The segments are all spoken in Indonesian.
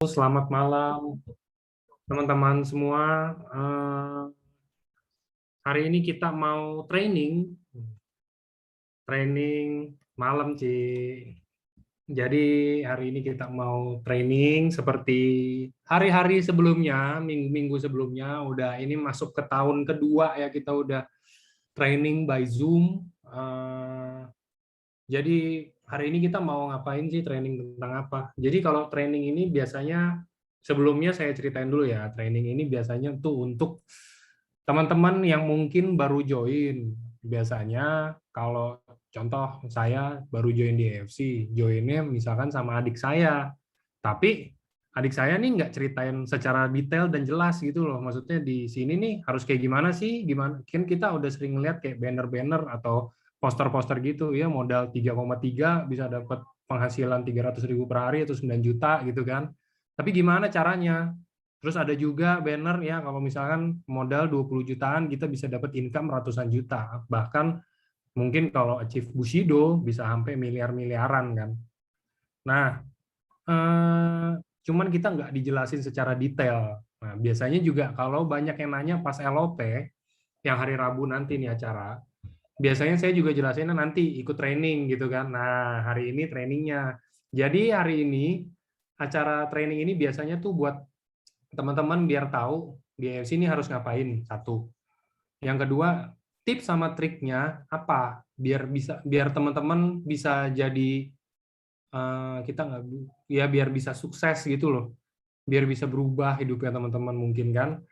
Selamat malam, teman-teman semua. Hari ini kita mau training malam, Ci. Jadi hari ini kita mau training seperti hari-hari sebelumnya, minggu-minggu sebelumnya. Udah ini masuk ke tahun kedua ya, kita udah training by Zoom. Jadi hari ini kita mau ngapain sih, training tentang apa? Jadi kalau training ini biasanya, sebelumnya saya ceritain dulu ya, training ini biasanya tuh untuk teman-teman yang mungkin baru join. Biasanya kalau contoh saya baru join di EFC, joinnya misalkan sama adik saya. Tapi adik saya nih nggak ceritain secara detail dan jelas gitu loh. Maksudnya di sini nih harus kayak gimana sih? Gimana? Kan kita udah sering ngeliat kayak banner-banner atau poster-poster gitu ya, modal 3,3 bisa dapat penghasilan 300.000 per hari atau 9 juta gitu kan. Tapi gimana caranya? Terus ada juga banner ya, kalau misalkan modal 20 jutaan kita bisa dapat income ratusan juta. Bahkan mungkin kalau achieve Bushido bisa sampai miliar-miliaran kan. Nah, cuman kita nggak dijelasin secara detail. Nah, biasanya juga kalau banyak yang nanya pas LOP, yang hari Rabu nanti nih acara, biasanya saya juga jelasinnya nanti ikut training gitu kan. Nah, hari ini trainingnya. Jadi hari ini acara training ini biasanya tuh buat teman-teman biar tahu di AFC ini harus ngapain, satu. Yang kedua, tips sama triknya apa biar teman-teman bisa jadi kita nggak ya biar bisa sukses gitu loh, biar bisa berubah hidupnya teman-teman mungkin kan.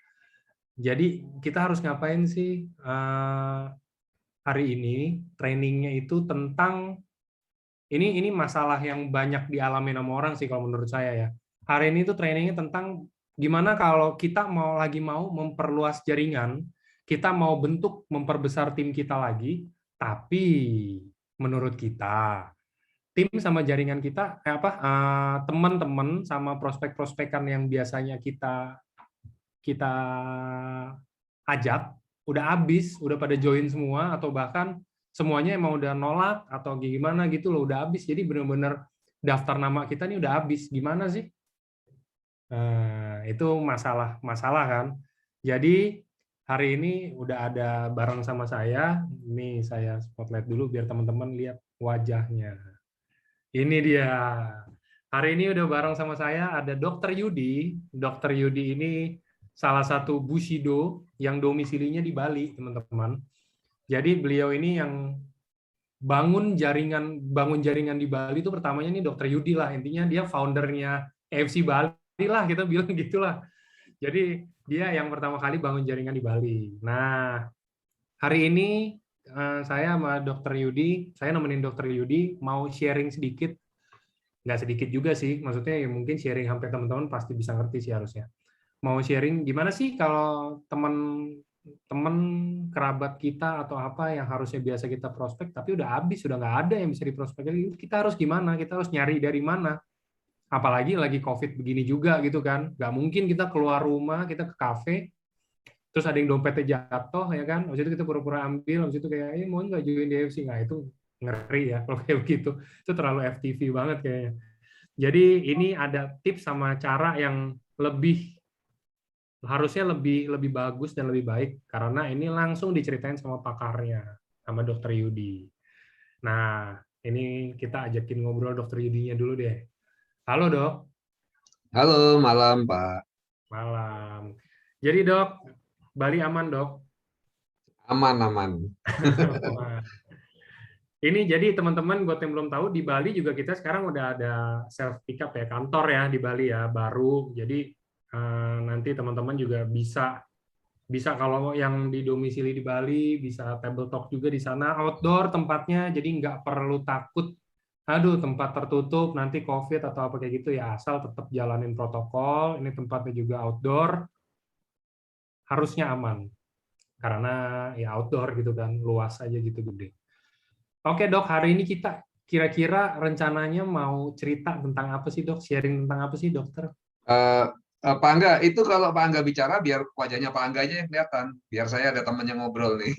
Jadi kita harus ngapain sih hari ini trainingnya itu tentang ini masalah yang banyak dialami sama orang sih kalau menurut saya ya. Hari ini tuh trainingnya tentang gimana kalau kita mau memperluas jaringan, kita mau memperbesar tim kita lagi, tapi menurut kita tim sama jaringan kita teman-teman sama prospek-prospekan yang biasanya kita kita ajak udah habis, udah pada join semua atau bahkan semuanya emang udah nolak atau gimana gitu loh, udah habis. Jadi benar-benar daftar nama kita nih udah habis. Gimana sih? Itu masalah kan. Jadi hari ini udah ada bareng sama saya. Nih saya spotlight dulu biar teman-teman lihat wajahnya. Ini dia. Hari ini udah bareng sama saya ada Dokter Yudi. Dokter Yudi ini salah satu Bushido yang domisilinya di Bali, teman-teman. Jadi beliau ini yang bangun jaringan di Bali itu pertamanya nih Dokter Yudi lah, intinya dia foundernya AFC Bali lah, kita bilang gitulah. Jadi dia yang pertama kali bangun jaringan di Bali. Nah, hari ini saya sama Dokter Yudi, saya nemenin Dokter Yudi mau sharing sedikit, nggak sedikit juga sih, maksudnya ya mungkin sharing sampai teman-teman pasti bisa ngerti sih harusnya. Mau sharing gimana sih kalau teman kerabat kita atau apa yang harusnya biasa kita prospek tapi udah habis, sudah nggak ada yang bisa diprospek lagi, kita harus gimana, kita harus nyari dari mana, apalagi lagi COVID begini juga gitu kan, nggak mungkin kita keluar rumah, kita ke kafe terus ada yang dompetnya jatuh ya kan, habis itu kita pura-pura ambil, habis itu kayak mau nggak join DFC, nggak, itu ngeri ya kalau kayak begitu, itu terlalu FTV banget kayaknya. Jadi ini ada tips sama cara yang harusnya lebih lebih bagus dan lebih baik karena ini langsung diceritain sama pakarnya, sama Dokter Yudi. Nah, ini kita ajakin ngobrol Dokter Yudinya dulu deh. Halo Dok. Halo, malam Pak. Malam. Jadi Dok, Bali aman Dok? Aman. Ini jadi teman-teman buat yang belum tahu, di Bali juga kita sekarang udah ada self pick up ya, kantor ya di Bali ya, baru. Jadi nanti teman-teman juga bisa kalau yang di domisili di Bali bisa table talk juga di sana, outdoor tempatnya, jadi nggak perlu takut aduh tempat tertutup nanti COVID atau apa kayak gitu ya, asal tetap jalanin protokol. Ini tempatnya juga outdoor, harusnya aman karena ya outdoor gitu kan, luas aja gitu, gede. Oke Dok, hari ini kita kira-kira rencananya mau cerita tentang apa sih Dok, sharing tentang apa sih dokter? Pak Angga, itu kalau Pak Angga bicara biar wajahnya Pak Angga aja yang kelihatan, biar saya ada temannya ngobrol nih.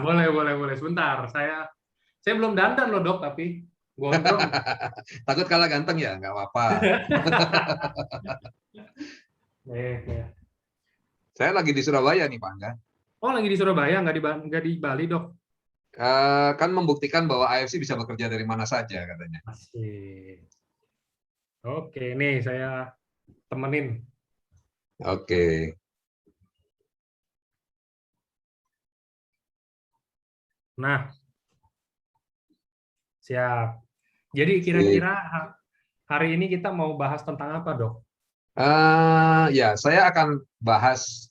Boleh. Sebentar, saya belum dandan loh Dok, tapi. Gondrong. Takut kalah ganteng ya, nggak apa-apa. Saya lagi di Surabaya nih, Pak Angga. Oh, lagi di Surabaya, nggak di Bali, Dok? Kan membuktikan bahwa AFC bisa bekerja dari mana saja katanya. Asik. Oke, nih saya temenin. Oke. Nah, siap. Jadi Sip. kira-kira hari ini kita mau bahas tentang apa, Dok? Ya, saya akan bahas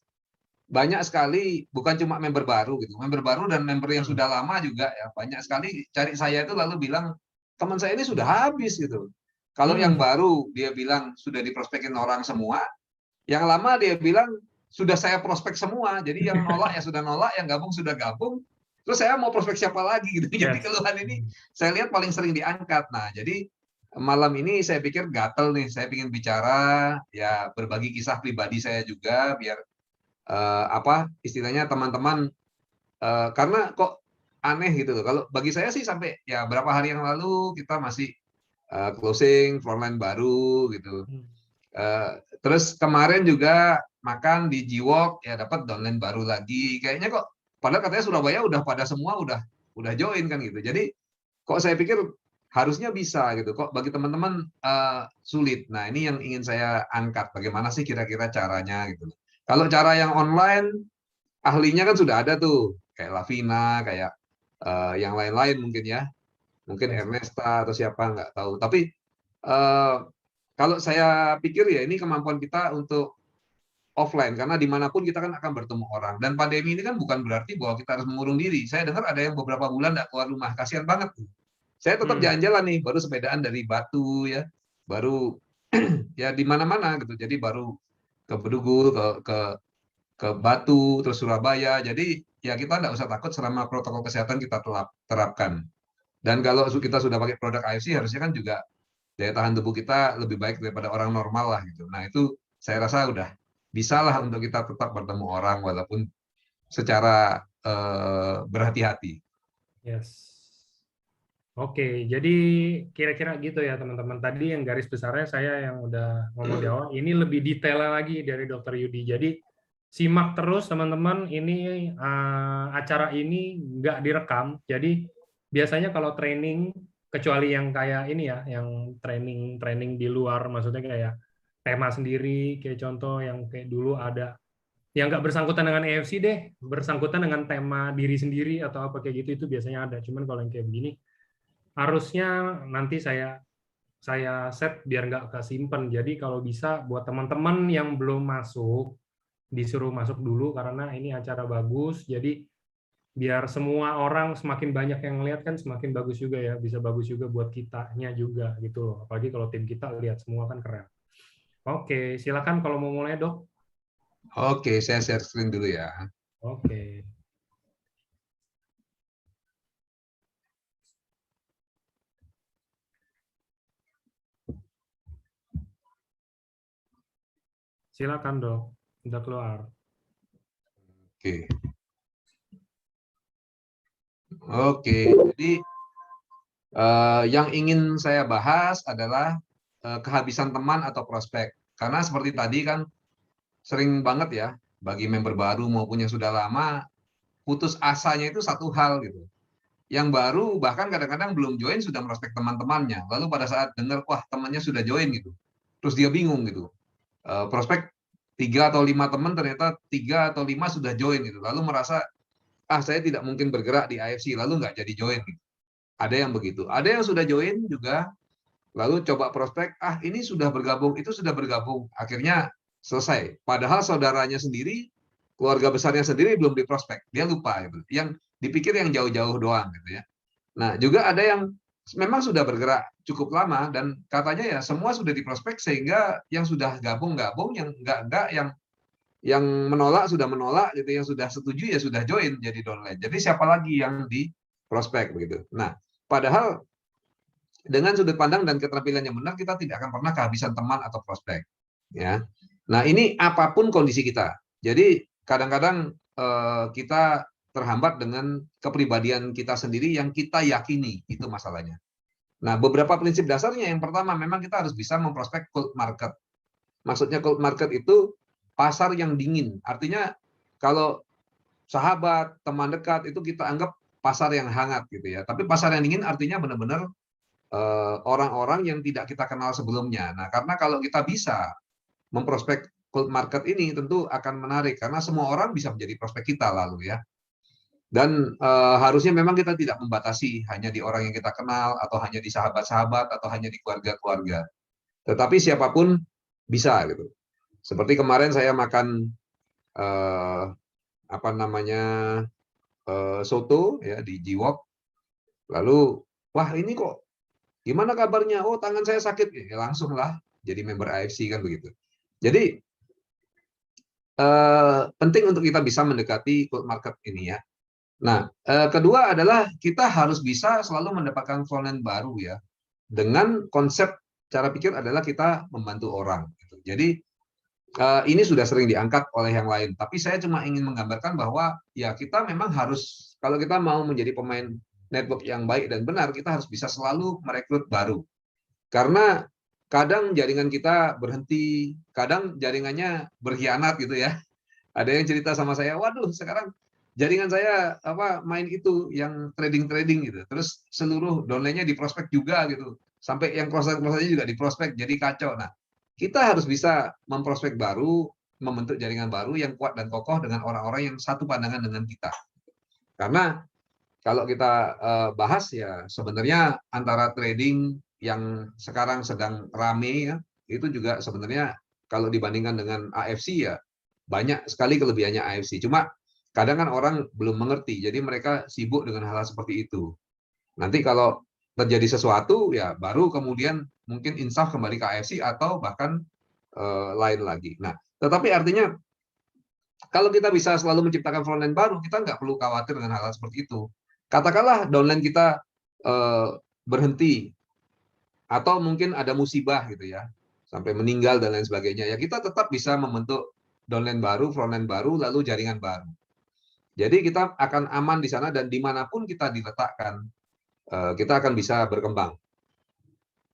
banyak sekali, bukan cuma member baru gitu. Member baru dan member yang Hmm. sudah lama juga ya. Banyak sekali cari saya itu lalu bilang, teman saya ini sudah habis gitu. Kalau yang Hmm. baru dia bilang sudah diprospekin orang semua, yang lama dia bilang sudah saya prospek semua. Jadi yang nolak ya sudah nolak, yang gabung sudah gabung. Terus saya mau prospek siapa lagi gitu. Jadi Yes. keluhan ini saya lihat paling sering diangkat. Nah, jadi malam ini saya pikir gatel nih. Saya ingin bicara ya berbagi kisah pribadi saya juga biar apa istilahnya teman-teman karena kok aneh gitu loh. Kalau bagi saya sih sampai ya berapa hari yang lalu kita masih closing frontline baru gitu. Hmm. Terus kemarin juga makan di Jiwok ya dapat downline baru lagi. Kayaknya kok padahal katanya Surabaya udah pada semua udah join kan gitu. Jadi kok saya pikir harusnya bisa gitu. Kok bagi teman-teman sulit. Nah, ini yang ingin saya angkat. Bagaimana sih kira-kira caranya gitu. Kalau cara yang online ahlinya kan sudah ada tuh kayak Lavina, kayak yang lain-lain mungkin ya. Mungkin Yes. Ernesta atau siapa nggak tahu. Tapi eh, kalau saya pikir ya ini kemampuan kita untuk offline karena dimanapun kita kan akan bertemu orang dan pandemi ini kan bukan berarti bahwa kita harus mengurung diri. Saya dengar ada yang beberapa bulan nggak keluar rumah, kasihan banget. Saya tetap Hmm. jalan-jalan nih, baru sepedaan dari Batu ya, baru ya di mana-mana gitu. Jadi baru ke Bedugul, ke Batu, terus Surabaya. Jadi ya kita nggak usah takut selama protokol kesehatan kita terapkan. Dan kalau kita sudah pakai produk AFC harusnya kan juga daya tahan tubuh kita lebih baik daripada orang normal lah gitu. Nah itu saya rasa udah bisalah untuk kita tetap bertemu orang walaupun secara berhati-hati. Yes. Oke, jadi kira-kira gitu ya teman-teman. Tadi yang garis besarnya saya yang udah ngomong di awal, ini lebih detail lagi dari Dokter Yudi. Jadi simak terus teman-teman, ini acara ini nggak direkam. Jadi biasanya kalau training, kecuali yang kayak ini ya, yang training di luar, maksudnya kayak tema sendiri, kayak contoh yang kayak dulu ada yang nggak bersangkutan dengan EFC deh, bersangkutan dengan tema diri sendiri atau apa kayak gitu, itu biasanya ada. Cuman kalau yang kayak begini, harusnya nanti saya set biar nggak kesimpan. Jadi kalau bisa buat teman-teman yang belum masuk disuruh masuk dulu karena ini acara bagus. Jadi biar semua orang semakin banyak yang lihat kan semakin bagus juga ya. Bisa bagus juga buat kitanya juga gitu loh. Apalagi kalau tim kita lihat semua kan keren. Oke, silakan kalau mau mulai, Dok. Oke, saya share screen dulu ya. Oke. Silakan, Dok. Udah keluar. Oke. Oke, jadi yang ingin saya bahas adalah kehabisan teman atau prospek. Karena seperti tadi kan sering banget ya bagi member baru maupun yang sudah lama putus asanya itu satu hal gitu. Yang baru bahkan kadang-kadang belum join sudah prospek teman-temannya. Lalu pada saat dengar wah temannya sudah join gitu, terus dia bingung gitu. Prospek 3 atau 5 teman ternyata 3 atau 5 sudah join gitu. Lalu merasa saya tidak mungkin bergerak di AFC lalu nggak jadi join. Gitu. Ada yang begitu. Ada yang sudah join juga lalu coba prospek, ini sudah bergabung, itu sudah bergabung. Akhirnya selesai. Padahal saudaranya sendiri, keluarga besarnya sendiri belum diprospek. Dia lupa gitu. Yang dipikir yang jauh-jauh doang gitu ya. Nah, juga ada yang memang sudah bergerak cukup lama dan katanya ya semua sudah diprospek sehingga yang sudah gabung-gabung, yang enggak yang menolak sudah menolak gitu, yang sudah setuju ya sudah join jadi downline. Jadi siapa lagi yang di prospek begitu. Nah, padahal dengan sudut pandang dan keterampilan yang benar kita tidak akan pernah kehabisan teman atau prospek ya. Nah, ini apapun kondisi kita. Jadi kadang-kadang kita terhambat dengan kepribadian kita sendiri yang kita yakini itu masalahnya. Nah, beberapa prinsip dasarnya, yang pertama memang kita harus bisa memprospek cold market. Maksudnya cold market itu pasar yang dingin. Artinya kalau sahabat, teman dekat itu kita anggap pasar yang hangat gitu ya. Tapi pasar yang dingin artinya benar-benar orang-orang yang tidak kita kenal sebelumnya. Nah, karena kalau kita bisa memprospek cold market ini tentu akan menarik karena semua orang bisa menjadi prospek kita lalu ya. Dan harusnya memang kita tidak membatasi hanya di orang yang kita kenal atau hanya di sahabat-sahabat atau hanya di keluarga-keluarga. Tetapi siapapun bisa gitu. Seperti kemarin saya makan apa namanya soto ya di Jiwok, lalu wah ini kok gimana kabarnya? Oh tangan saya sakit, ya, langsung lah jadi member AFC kan begitu. Jadi penting untuk kita bisa mendekati cold market ini ya. Nah, kedua adalah kita harus bisa selalu mendapatkan frontend baru ya. Dengan konsep cara pikir adalah kita membantu orang. Gitu. Jadi ini sudah sering diangkat oleh yang lain. Tapi saya cuma ingin menggambarkan bahwa ya kita memang harus, kalau kita mau menjadi pemain network yang baik dan benar, kita harus bisa selalu merekrut baru. Karena kadang jaringan kita berhenti, kadang jaringannya berkhianat gitu ya. Ada yang cerita sama saya, waduh sekarang jaringan saya main itu yang trading gitu. Terus seluruh downline-nya di prospek juga gitu. Sampai yang cross-nya juga di prospek, jadi kacau. Nah, kita harus bisa memprospek baru, membentuk jaringan baru yang kuat dan kokoh dengan orang-orang yang satu pandangan dengan kita. Karena kalau kita bahas ya sebenarnya antara trading yang sekarang sedang rame ya, itu juga sebenarnya kalau dibandingkan dengan AFC ya banyak sekali kelebihannya AFC. Cuma kadang kan orang belum mengerti, jadi mereka sibuk dengan hal-hal seperti itu. Nanti kalau terjadi sesuatu ya baru kemudian mungkin insaf kembali ke AFC atau bahkan lain lagi. Nah, tetapi artinya kalau kita bisa selalu menciptakan frontend baru, kita nggak perlu khawatir dengan hal-hal seperti itu. Katakanlah downline kita berhenti atau mungkin ada musibah gitu ya, sampai meninggal dan lain sebagainya. Ya kita tetap bisa membentuk downline baru, frontend baru, lalu jaringan baru. Jadi kita akan aman di sana dan dimanapun kita diletakkan, kita akan bisa berkembang.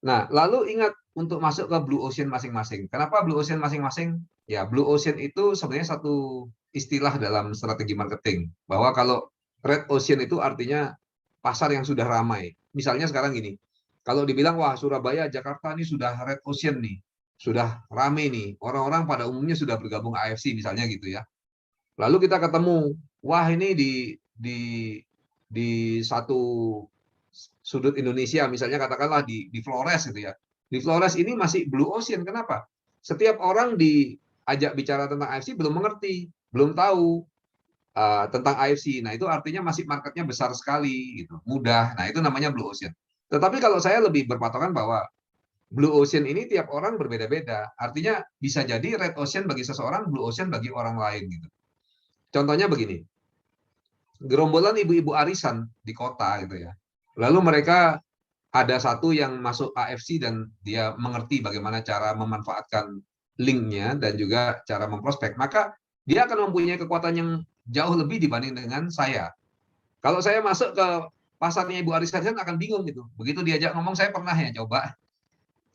Nah, lalu ingat untuk masuk ke blue ocean masing-masing. Kenapa blue ocean masing-masing? Ya, blue ocean itu sebenarnya satu istilah dalam strategi marketing. Bahwa kalau red ocean itu artinya pasar yang sudah ramai. Misalnya sekarang gini, kalau dibilang, wah Surabaya, Jakarta ini sudah red ocean nih, sudah ramai nih, orang-orang pada umumnya sudah bergabung AFC misalnya gitu ya. Lalu kita ketemu, wah ini di satu sudut Indonesia, misalnya katakanlah di Flores gitu ya. Di Flores ini masih blue ocean. Kenapa? Setiap orang diajak bicara tentang AFC belum mengerti, belum tahu tentang AFC. Nah, itu artinya masih marketnya besar sekali, gitu, mudah. Nah, itu namanya blue ocean. Tetapi kalau saya lebih berpatokan bahwa blue ocean ini tiap orang berbeda-beda. Artinya bisa jadi red ocean bagi seseorang, blue ocean bagi orang lain. Gitu. Contohnya begini, gerombolan ibu-ibu arisan di kota gitu ya. Lalu mereka ada satu yang masuk AFC dan dia mengerti bagaimana cara memanfaatkan linknya dan juga cara memprospek, maka dia akan mempunyai kekuatan yang jauh lebih dibanding dengan saya. Kalau saya masuk ke pasarnya Ibu Arisan akan bingung gitu. Begitu diajak ngomong, saya pernah ya coba.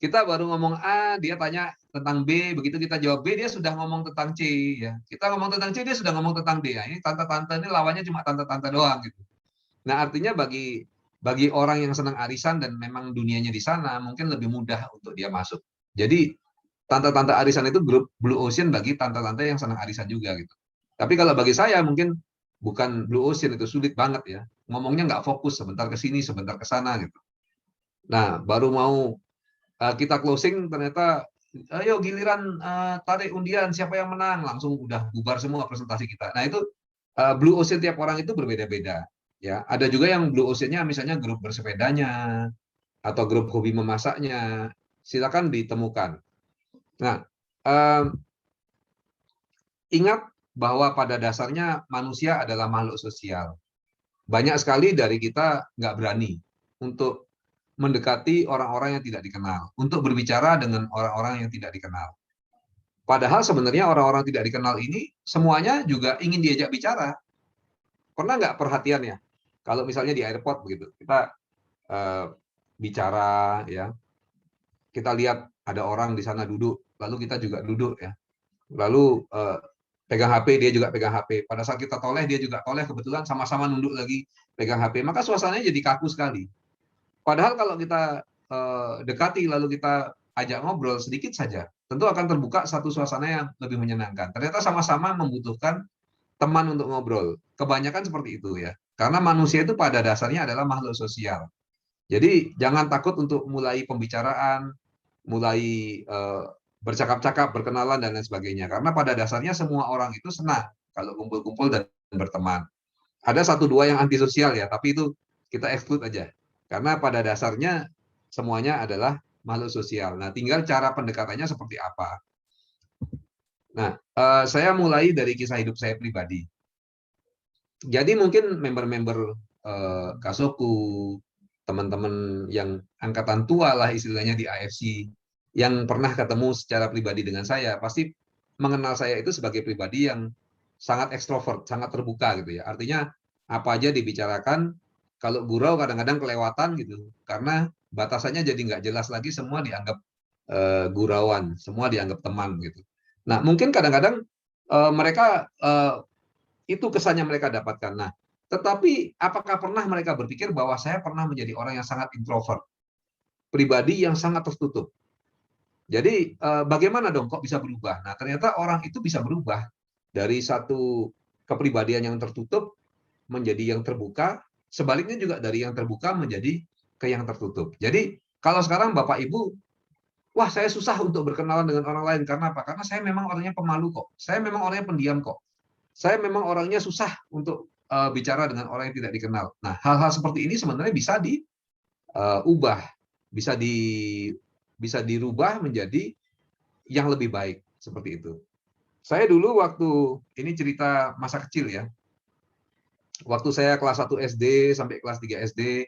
Kita baru ngomong A, dia tanya tentang B, begitu kita jawab B, dia sudah ngomong tentang C. Ya. Kita ngomong tentang C, dia sudah ngomong tentang D. Nah, ini tante-tante ini lawannya cuma tante-tante doang gitu. Nah, artinya bagi orang yang senang arisan dan memang dunianya di sana, mungkin lebih mudah untuk dia masuk. Jadi, tante-tante arisan itu grup blue ocean bagi tante-tante yang senang arisan juga gitu. Tapi kalau bagi saya mungkin bukan blue ocean, itu sulit banget ya. Ngomongnya nggak fokus, sebentar ke sini, sebentar ke sana gitu. Nah, baru mau kita closing ternyata ayo giliran tarik undian siapa yang menang, langsung udah bubar semua presentasi kita. Nah, itu blue ocean tiap orang itu berbeda-beda. Ya, ada juga yang blue ocean-nya misalnya grup bersepedanya atau grup hobi memasaknya. Silakan ditemukan. Nah, ingat bahwa pada dasarnya manusia adalah makhluk sosial. Banyak sekali dari kita nggak berani untuk mendekati orang-orang yang tidak dikenal, untuk berbicara dengan orang-orang yang tidak dikenal. Padahal sebenarnya orang-orang tidak dikenal ini semuanya juga ingin diajak bicara. Pernah nggak perhatian ya? Kalau misalnya di airport begitu, kita bicara, ya. Kita lihat ada orang di sana duduk, lalu kita juga duduk, ya. Lalu pegang HP, dia juga pegang HP. Pada saat kita toleh, dia juga toleh, kebetulan sama-sama nunduk lagi pegang HP. Maka suasananya jadi kaku sekali. Padahal kalau kita dekati, lalu kita ajak ngobrol sedikit saja, tentu akan terbuka satu suasana yang lebih menyenangkan. Ternyata sama-sama membutuhkan teman untuk ngobrol. Kebanyakan seperti itu, ya. Karena manusia itu pada dasarnya adalah makhluk sosial. Jadi jangan takut untuk mulai pembicaraan, mulai bercakap-cakap, berkenalan, dan lain sebagainya. Karena pada dasarnya semua orang itu senang kalau kumpul-kumpul dan berteman. Ada satu dua yang antisosial, ya, tapi itu kita exclude aja. Karena pada dasarnya semuanya adalah makhluk sosial. Nah, tinggal cara pendekatannya seperti apa. Nah, saya mulai dari kisah hidup saya pribadi. Jadi mungkin member-member Kasoku, teman-teman yang angkatan tua lah istilahnya di AFC, yang pernah ketemu secara pribadi dengan saya, pasti mengenal saya itu sebagai pribadi yang sangat ekstrovert, sangat terbuka gitu, ya. Artinya apa aja dibicarakan, kalau gurau kadang-kadang kelewatan gitu, karena batasannya jadi nggak jelas lagi, semua dianggap gurauan, semua dianggap teman gitu. Nah, mungkin kadang-kadang mereka itu kesannya mereka dapatkan. Nah, tetapi apakah pernah mereka berpikir bahwa saya pernah menjadi orang yang sangat introvert, pribadi yang sangat tertutup? Jadi bagaimana dong kok bisa berubah? Nah, ternyata orang itu bisa berubah dari satu kepribadian yang tertutup menjadi yang terbuka, sebaliknya juga dari yang terbuka menjadi ke yang tertutup. Jadi kalau sekarang Bapak Ibu, wah saya susah untuk berkenalan dengan orang lain, karena apa? Karena saya memang orangnya pemalu kok. Saya memang orangnya pendiam kok. Saya memang orangnya susah untuk bicara dengan orang yang tidak dikenal. Nah, hal-hal seperti ini sebenarnya bisa diubah, bisa dirubah menjadi yang lebih baik, seperti itu. Saya dulu waktu ini cerita masa kecil, ya. Waktu saya kelas 1 SD sampai kelas 3 SD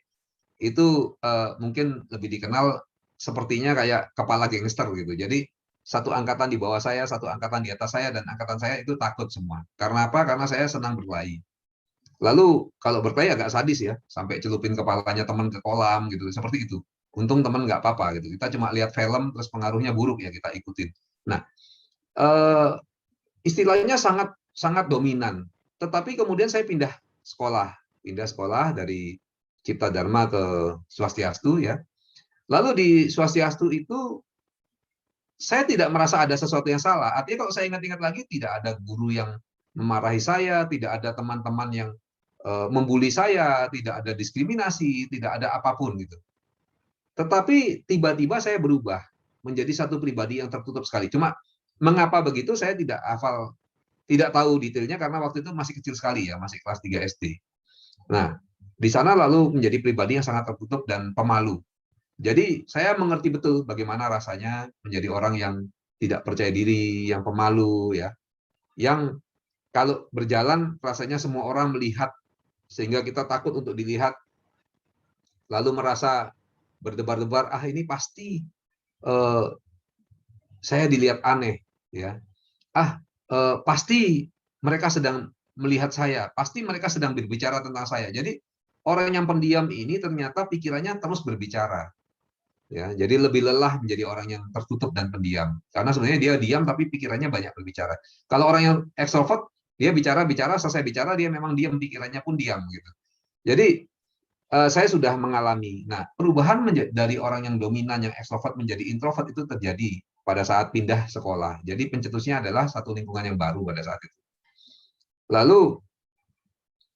itu mungkin lebih dikenal sepertinya kayak kepala gangster gitu. Jadi satu angkatan di bawah saya, satu angkatan di atas saya, dan angkatan saya itu takut semua. Karena apa? Karena saya senang berkelahi. Lalu kalau berkelahi agak sadis, ya, sampai celupin kepalanya teman ke kolam gitu, seperti itu. Untung teman nggak apa-apa gitu. Kita cuma lihat film terus pengaruhnya buruk, ya kita ikutin. Nah, eh, istilahnya sangat sangat dominan. Tetapi kemudian saya pindah sekolah dari Cipta Dharma ke Swastiastu, ya. Lalu di Swastiastu itu saya tidak merasa ada sesuatu yang salah. Artinya kalau saya ingat-ingat lagi, tidak ada guru yang memarahi saya, tidak ada teman-teman yang membuli saya, tidak ada diskriminasi, tidak ada apapun gitu. Tetapi tiba-tiba saya berubah menjadi satu pribadi yang tertutup sekali. Cuma mengapa begitu saya tidak hafal, tidak tahu detailnya karena waktu itu masih kecil sekali, ya, masih kelas 3 SD. Nah, di sana lalu menjadi pribadi yang sangat tertutup dan pemalu. Jadi saya mengerti betul bagaimana rasanya menjadi orang yang tidak percaya diri, yang pemalu, ya, yang kalau berjalan rasanya semua orang melihat sehingga kita takut untuk dilihat, lalu merasa berdebar-debar, ah ini pasti saya dilihat aneh, ya, pasti mereka sedang melihat saya, pasti mereka sedang berbicara tentang saya. Jadi orang yang pendiam ini ternyata pikirannya terus berbicara. Ya, jadi lebih lelah menjadi orang yang tertutup dan pendiam. Karena sebenarnya dia diam tapi pikirannya banyak berbicara. Kalau orang yang ekstrovert, dia bicara-bicara, selesai bicara dia memang diam, pikirannya pun diam gitu. Jadi saya sudah mengalami. Nah, perubahan dari orang yang dominan, yang ekstrovert menjadi introvert itu terjadi pada saat pindah sekolah. Jadi pencetusnya adalah satu lingkungan yang baru pada saat itu. Lalu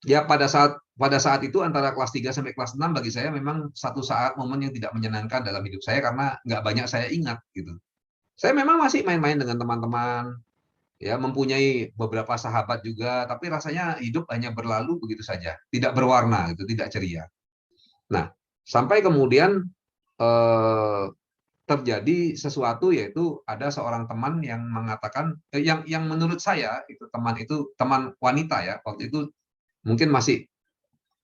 ya pada saat itu antara kelas 3 sampai kelas 6 bagi saya memang satu saat momen yang tidak menyenangkan dalam hidup saya karena nggak banyak saya ingat gitu. Saya memang masih main-main dengan teman-teman, ya, mempunyai beberapa sahabat juga, tapi rasanya hidup hanya berlalu begitu saja, tidak berwarna gitu, tidak ceria. Nah, sampai kemudian eh, terjadi sesuatu, yaitu ada seorang teman yang mengatakan yang menurut saya itu teman wanita, ya, waktu itu mungkin masih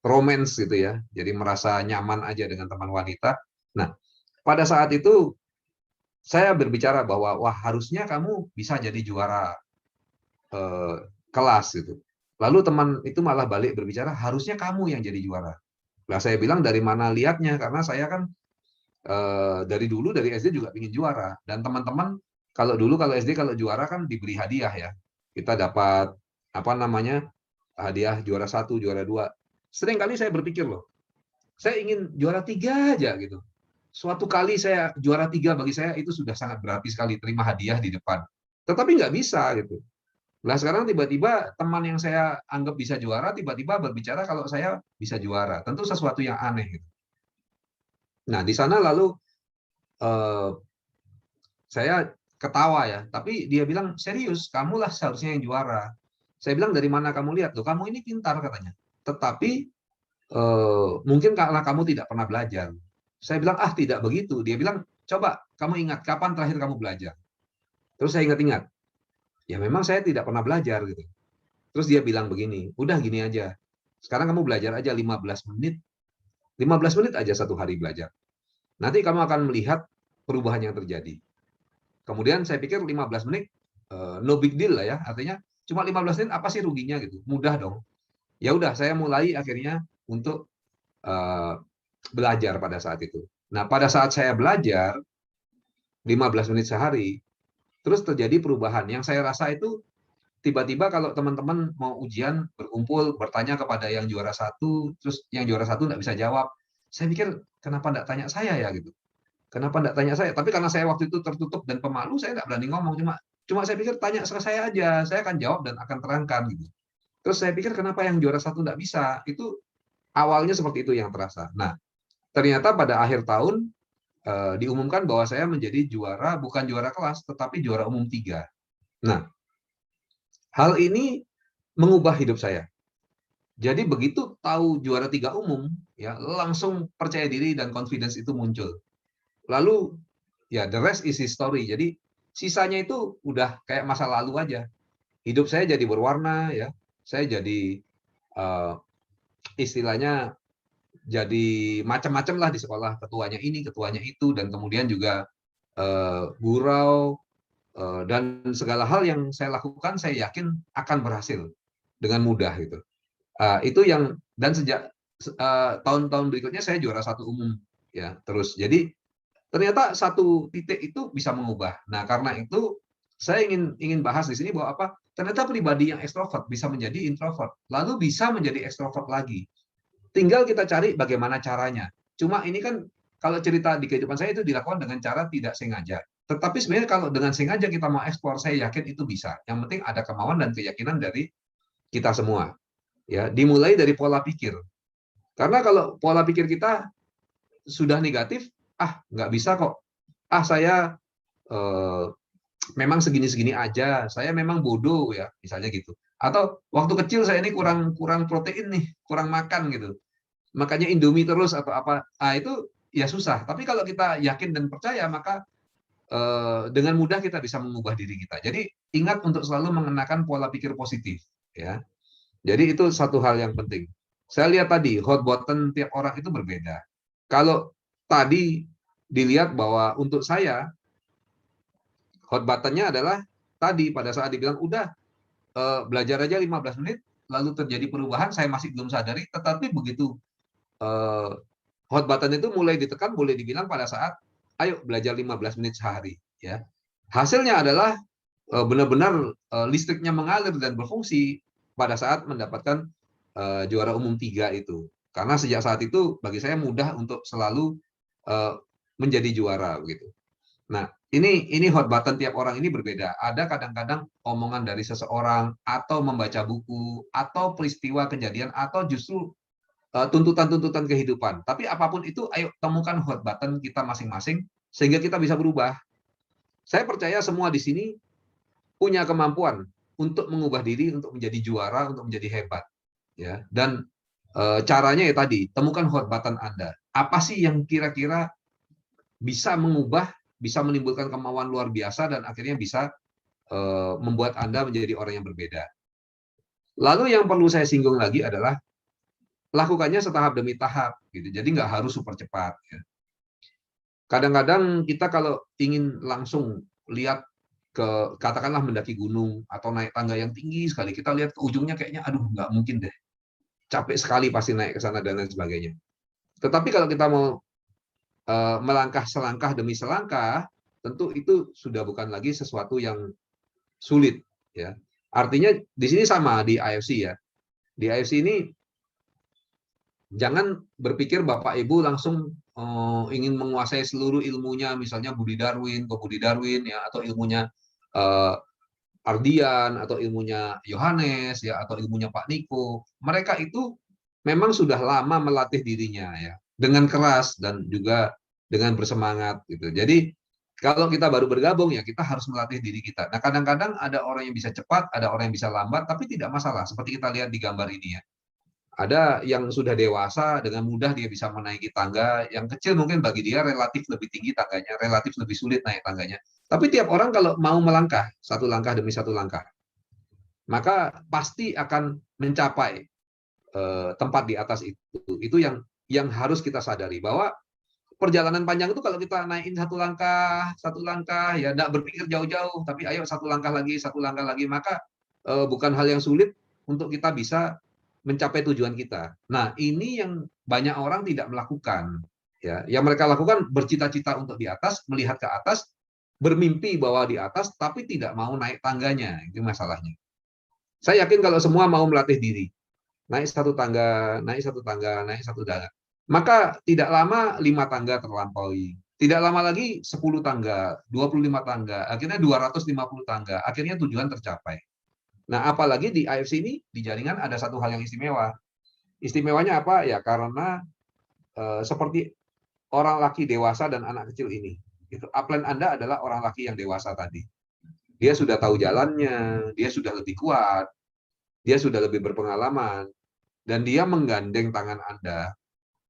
romance gitu, ya. Jadi merasa nyaman aja dengan teman wanita. Nah, pada saat itu saya berbicara bahwa wah harusnya kamu bisa jadi juara kelas gitu. Lalu teman itu malah balik berbicara harusnya kamu yang jadi juara. Nah, saya bilang dari mana lihatnya, karena saya kan dari dulu dari SD juga ingin juara, dan teman-teman kalau SD kalau juara kan diberi hadiah ya, kita dapat apa namanya hadiah juara 1, juara 2. Sering kali saya berpikir loh, saya ingin juara 3 aja gitu. Suatu kali saya juara 3, bagi saya itu sudah sangat berarti sekali, terima hadiah di depan. Tetapi nggak bisa gitu. Nah sekarang tiba-tiba teman yang saya anggap bisa juara tiba-tiba berbicara kalau saya bisa juara, tentu sesuatu yang aneh gitu. Nah di sana lalu saya ketawa ya, tapi dia bilang, serius, kamulah seharusnya yang juara. Saya bilang, dari mana kamu lihat? Loh, kamu ini pintar katanya. Tetapi mungkin karena kamu tidak pernah belajar. Saya bilang, ah tidak begitu. Dia bilang, coba kamu ingat kapan terakhir kamu belajar. Terus saya ingat-ingat, ya memang saya tidak pernah belajar gitu. Terus dia bilang begini, udah gini aja. Sekarang kamu belajar aja 15 menit. 15 menit aja satu hari belajar. Nanti kamu akan melihat perubahan yang terjadi. Kemudian saya pikir 15 menit no big deal lah ya, artinya cuma 15 menit apa sih ruginya gitu, mudah dong. Ya udah saya mulai akhirnya untuk belajar pada saat itu. Nah pada saat saya belajar 15 menit sehari, terus terjadi perubahan. Yang saya rasa itu tiba-tiba kalau teman-teman mau ujian berkumpul bertanya kepada yang juara 1, terus yang juara 1 nggak bisa jawab. Saya pikir kenapa nggak tanya saya ya gitu. Kenapa enggak tanya saya? Tapi karena saya waktu itu tertutup dan pemalu, saya enggak berani ngomong. Cuma saya pikir tanya ke saya aja, saya akan jawab dan akan terangkan gitu. Terus saya pikir kenapa yang juara 1 enggak bisa? Itu awalnya seperti itu yang terasa. Nah, ternyata pada akhir tahun diumumkan bahwa saya menjadi juara, bukan juara kelas, tetapi juara umum 3. Nah, hal ini mengubah hidup saya. Jadi begitu tahu juara 3 umum, ya langsung percaya diri dan confidence itu muncul. Lalu ya the rest is history. Jadi sisanya itu udah kayak masa lalu aja. Hidup saya jadi berwarna ya. Saya jadi istilahnya jadi macam-macam lah di sekolah. Ketuanya ini, ketuanya itu, dan kemudian juga gurau dan segala hal yang saya lakukan saya yakin akan berhasil dengan mudah gitu. Itu yang dan sejak tahun-tahun berikutnya saya juara 1 umum ya terus. Jadi ternyata satu titik itu bisa mengubah. Nah, karena itu saya ingin bahas di sini bahwa apa? Ternyata pribadi yang ekstrovert bisa menjadi introvert, lalu bisa menjadi ekstrovert lagi. Tinggal kita cari bagaimana caranya. Cuma ini kan kalau cerita di kehidupan saya itu dilakukan dengan cara tidak sengaja. Tetapi sebenarnya kalau dengan sengaja kita mau eksplor, saya yakin itu bisa. Yang penting ada kemauan dan keyakinan dari kita semua. Ya, dimulai dari pola pikir. Karena kalau pola pikir kita sudah negatif, nggak bisa kok. Saya memang segini-segini aja, saya memang bodoh ya, misalnya gitu. Atau waktu kecil saya ini kurang protein nih, kurang makan gitu. Makanya Indomie terus atau apa. Itu ya susah. Tapi kalau kita yakin dan percaya, maka dengan mudah kita bisa mengubah diri kita. Jadi ingat untuk selalu mengenakan pola pikir positif ya. Jadi itu satu hal yang penting. Saya lihat tadi hot button tiap orang itu berbeda. Kalau tadi dilihat bahwa untuk saya hot button-nya adalah tadi pada saat dibilang udah belajar aja 15 menit lalu terjadi perubahan, saya masih belum sadari, tetapi begitu hot button itu mulai ditekan, boleh dibilang pada saat ayo belajar 15 menit sehari ya. Hasilnya adalah benar-benar listriknya mengalir dan berfungsi pada saat mendapatkan juara umum 3 itu. Karena sejak saat itu bagi saya mudah untuk selalu menjadi juara begitu. Nah, ini hot button tiap orang ini berbeda. Ada kadang-kadang omongan dari seseorang atau membaca buku atau peristiwa kejadian atau justru tuntutan-tuntutan kehidupan. Tapi apapun itu, ayo temukan hot button kita masing-masing sehingga kita bisa berubah. Saya percaya semua di sini punya kemampuan untuk mengubah diri, untuk menjadi juara, untuk menjadi hebat. Ya, dan caranya ya tadi, temukan hot button Anda. Apa sih yang kira-kira bisa mengubah, bisa menimbulkan kemauan luar biasa dan akhirnya bisa membuat Anda menjadi orang yang berbeda. Lalu yang perlu saya singgung lagi adalah lakukannya setahap demi tahap gitu. Jadi nggak harus super cepat ya. Kadang-kadang kita kalau ingin langsung lihat ke katakanlah mendaki gunung atau naik tangga yang tinggi sekali, kita lihat ke ujungnya kayaknya aduh nggak mungkin deh. Capek sekali pasti naik ke sana dan lain sebagainya. Tetapi kalau kita mau melangkah selangkah demi selangkah, tentu itu sudah bukan lagi sesuatu yang sulit, ya. Artinya di sini sama di AFC ya. Di AFC ini jangan berpikir Bapak Ibu langsung ingin menguasai seluruh ilmunya, misalnya Budi Darwin, Ko Budi Darwin ya, atau ilmunya Ardian, atau ilmunya Yohanes ya, atau ilmunya Pak Niko. Mereka itu memang sudah lama melatih dirinya ya, dengan keras dan juga dengan bersemangat gitu. Jadi kalau kita baru bergabung ya kita harus melatih diri kita. Nah, kadang-kadang ada orang yang bisa cepat, ada orang yang bisa lambat, tapi tidak masalah. Seperti kita lihat di gambar ini ya. Ada yang sudah dewasa, dengan mudah dia bisa menaiki tangga. Yang kecil mungkin bagi dia relatif lebih tinggi tangganya, relatif lebih sulit naik tangganya. Tapi tiap orang kalau mau melangkah, satu langkah demi satu langkah, maka pasti akan mencapai tempat di atas itu. Itu yang harus kita sadari, bahwa perjalanan panjang itu kalau kita naikin satu langkah, ya tidak berpikir jauh-jauh, tapi ayo satu langkah lagi, maka bukan hal yang sulit untuk kita bisa mencapai tujuan kita. Nah, ini yang banyak orang tidak melakukan. Ya, yang mereka lakukan bercita-cita untuk di atas, melihat ke atas, bermimpi bahwa di atas, tapi tidak mau naik tangganya. Itu masalahnya. Saya yakin kalau semua mau melatih diri, naik satu tangga, naik satu tangga, naik satu tangga, maka tidak lama 5 tangga terlampaui. Tidak lama lagi 10 tangga, 25 tangga, akhirnya 250 tangga, akhirnya tujuan tercapai. Nah, apalagi di AFC ini, di jaringan ada satu hal yang istimewa. Istimewanya apa? Ya karena seperti orang laki dewasa dan anak kecil ini. Itu upline Anda adalah orang laki yang dewasa tadi. Dia sudah tahu jalannya, dia sudah lebih kuat, dia sudah lebih berpengalaman, dan dia menggandeng tangan Anda,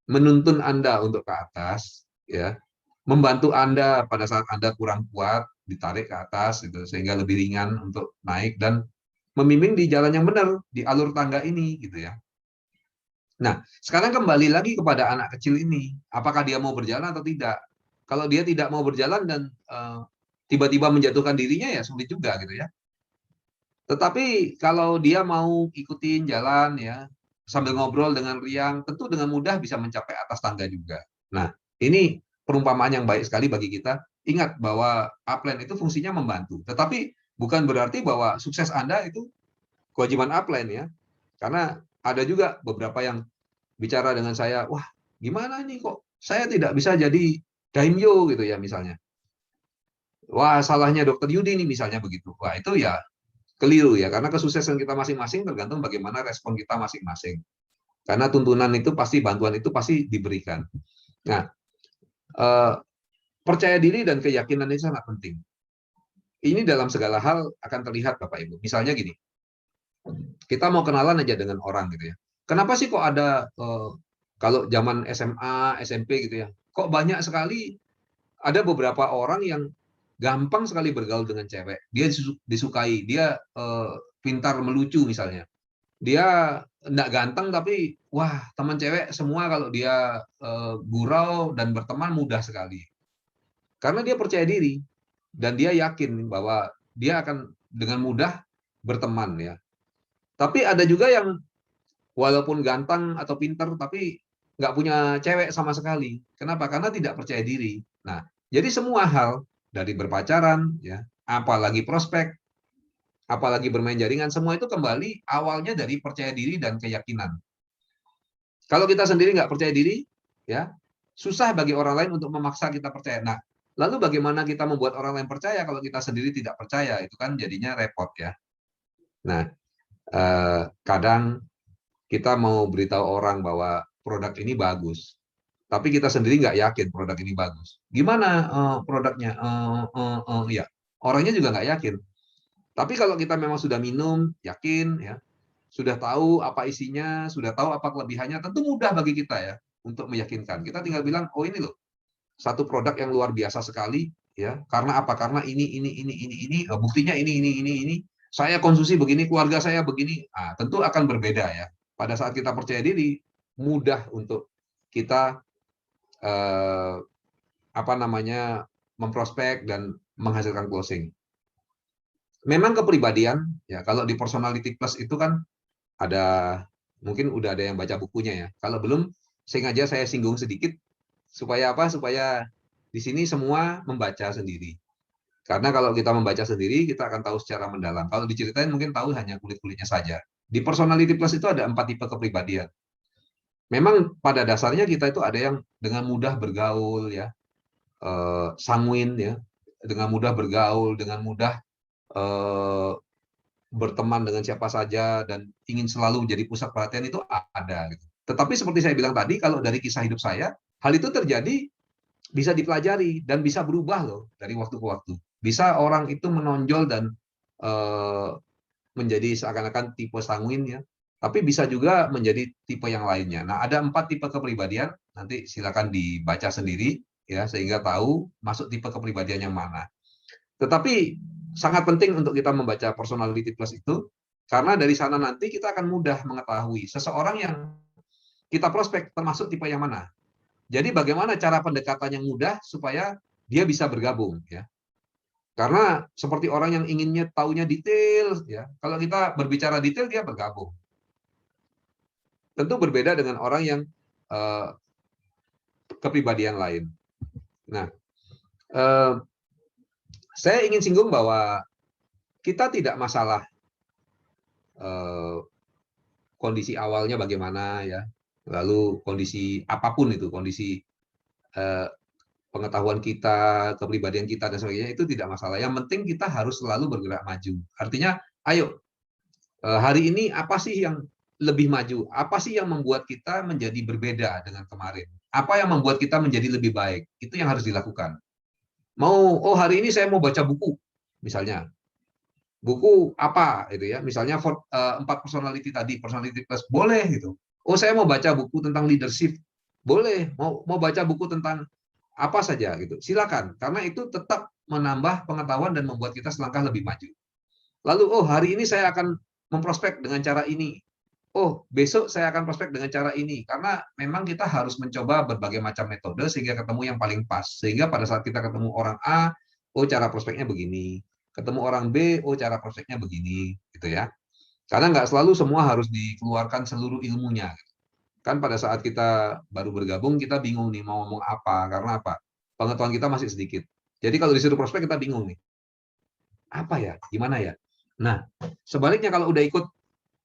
menuntun Anda untuk ke atas, ya, membantu Anda pada saat Anda kurang kuat, ditarik ke atas, gitu, sehingga lebih ringan untuk naik, dan membimbing di jalan yang benar, di alur tangga ini, gitu ya. Nah, sekarang kembali lagi kepada anak kecil ini, apakah dia mau berjalan atau tidak? Kalau dia tidak mau berjalan dan tiba-tiba menjatuhkan dirinya, ya sulit juga, gitu ya. Tetapi kalau dia mau ikutin jalan, ya, sambil ngobrol dengan riang, tentu dengan mudah bisa mencapai atas tangga juga. Nah, ini perumpamaan yang baik sekali bagi kita. Ingat bahwa upline itu fungsinya membantu, tetapi bukan berarti bahwa sukses Anda itu kewajiban upline ya. Karena ada juga beberapa yang bicara dengan saya, wah gimana nih kok saya tidak bisa jadi daimyo gitu ya misalnya. Wah salahnya dokter Yudi nih misalnya begitu. Wah itu ya keliru ya, karena kesuksesan kita masing-masing tergantung bagaimana respon kita masing-masing. Karena tuntunan itu pasti, bantuan itu pasti diberikan. Nah, percaya diri dan keyakinan ini sangat penting. Ini dalam segala hal akan terlihat Bapak Ibu. Misalnya gini, kita mau kenalan aja dengan orang gitu ya. Kenapa sih kok ada kalau zaman SMA, SMP gitu ya, kok banyak sekali ada beberapa orang yang gampang sekali bergaul dengan cewek. Dia disukai, dia pintar melucu misalnya. Dia enggak ganteng tapi wah, teman cewek semua kalau dia gurau dan berteman mudah sekali. Karena dia percaya diri dan dia yakin bahwa dia akan dengan mudah berteman ya. Tapi ada juga yang walaupun ganteng atau pinter, tapi nggak punya cewek sama sekali. Kenapa? Karena tidak percaya diri. Nah, jadi semua hal dari berpacaran, ya, apalagi prospek, apalagi bermain jaringan, semua itu kembali awalnya dari percaya diri dan keyakinan. Kalau kita sendiri nggak percaya diri, ya susah bagi orang lain untuk memaksa kita percaya. Nah, lalu bagaimana kita membuat orang lain percaya kalau kita sendiri tidak percaya? Itu kan jadinya repot ya. Nah, kadang kita mau beritahu orang bahwa produk ini bagus, tapi kita sendiri nggak yakin produk ini bagus. Gimana produknya? Ya, orangnya juga nggak yakin. Tapi kalau kita memang sudah minum, yakin, ya, sudah tahu apa isinya, sudah tahu apa kelebihannya, tentu mudah bagi kita ya untuk meyakinkan. Kita tinggal bilang, oh ini loh, satu produk yang luar biasa sekali, ya. Karena apa? Karena ini, buktinya ini. Saya konsumsi begini, keluarga saya begini. Nah, tentu akan berbeda ya. Pada saat kita percaya diri, mudah untuk kita memprospek dan menghasilkan closing. Memang kepribadian ya, kalau di personality plus itu kan ada, mungkin udah ada yang baca bukunya ya. Kalau belum, sengaja saya singgung sedikit Supaya apa? Supaya di sini semua membaca sendiri. Karena kalau kita membaca sendiri, kita akan tahu secara mendalam. Kalau diceritain mungkin tahu hanya kulit-kulitnya saja. Di personality plus itu ada 4 tipe kepribadian. Memang pada dasarnya kita itu ada yang dengan mudah bergaul ya, sanguin ya, dengan mudah bergaul, dengan mudah eh, berteman dengan siapa saja dan ingin selalu menjadi pusat perhatian itu ada. Gitu. Tetapi seperti saya bilang tadi, kalau dari kisah hidup saya, hal itu terjadi bisa dipelajari dan bisa berubah loh dari waktu ke waktu. Bisa orang itu menonjol dan eh, menjadi seakan-akan tipe sanguin ya, tapi bisa juga menjadi tipe yang lainnya. Nah, ada 4 tipe kepribadian, nanti silakan dibaca sendiri ya sehingga tahu masuk tipe kepribadian yang mana. Tetapi sangat penting untuk kita membaca personality plus itu karena dari sana nanti kita akan mudah mengetahui seseorang yang kita prospek termasuk tipe yang mana. Jadi bagaimana cara pendekatan yang mudah supaya dia bisa bergabung ya. Karena seperti orang yang inginnya taunya detail ya. Kalau kita berbicara detail dia bergabung. Tentu berbeda dengan orang yang uh, kepribadian lain. Nah, uh, saya ingin singgung bahwa kita tidak masalah uh, kondisi awalnya bagaimana ya, lalu kondisi apapun itu, kondisi uh, pengetahuan kita, kepribadian kita dan sebagainya itu tidak masalah. Yang penting kita harus selalu bergerak maju. Artinya, ayo hari ini apa sih yang lebih maju? Apa sih yang membuat kita menjadi berbeda dengan kemarin? Apa yang membuat kita menjadi lebih baik? Itu yang harus dilakukan. Oh hari ini saya mau baca buku, misalnya. Buku apa itu ya? Misalnya 4 personality tadi, personality plus boleh gitu. Oh saya mau baca buku tentang leadership, boleh. Mau baca buku tentang apa saja gitu. Silakan, karena itu tetap menambah pengetahuan dan membuat kita selangkah lebih maju. Lalu oh hari ini saya akan memprospek dengan cara ini. Oh, besok saya akan prospek dengan cara ini. Karena memang kita harus mencoba berbagai macam metode sehingga ketemu yang paling pas. Sehingga pada saat kita ketemu orang A, oh cara prospeknya begini. Ketemu orang B, oh cara prospeknya begini. Gitu ya. Karena nggak selalu semua harus dikeluarkan seluruh ilmunya. Kan pada saat kita baru bergabung, kita bingung nih mau ngomong apa. Karena apa? Pengetahuan kita masih sedikit. Jadi kalau disuruh prospek, kita bingung nih. Apa ya? Gimana ya? Nah, sebaliknya kalau udah ikut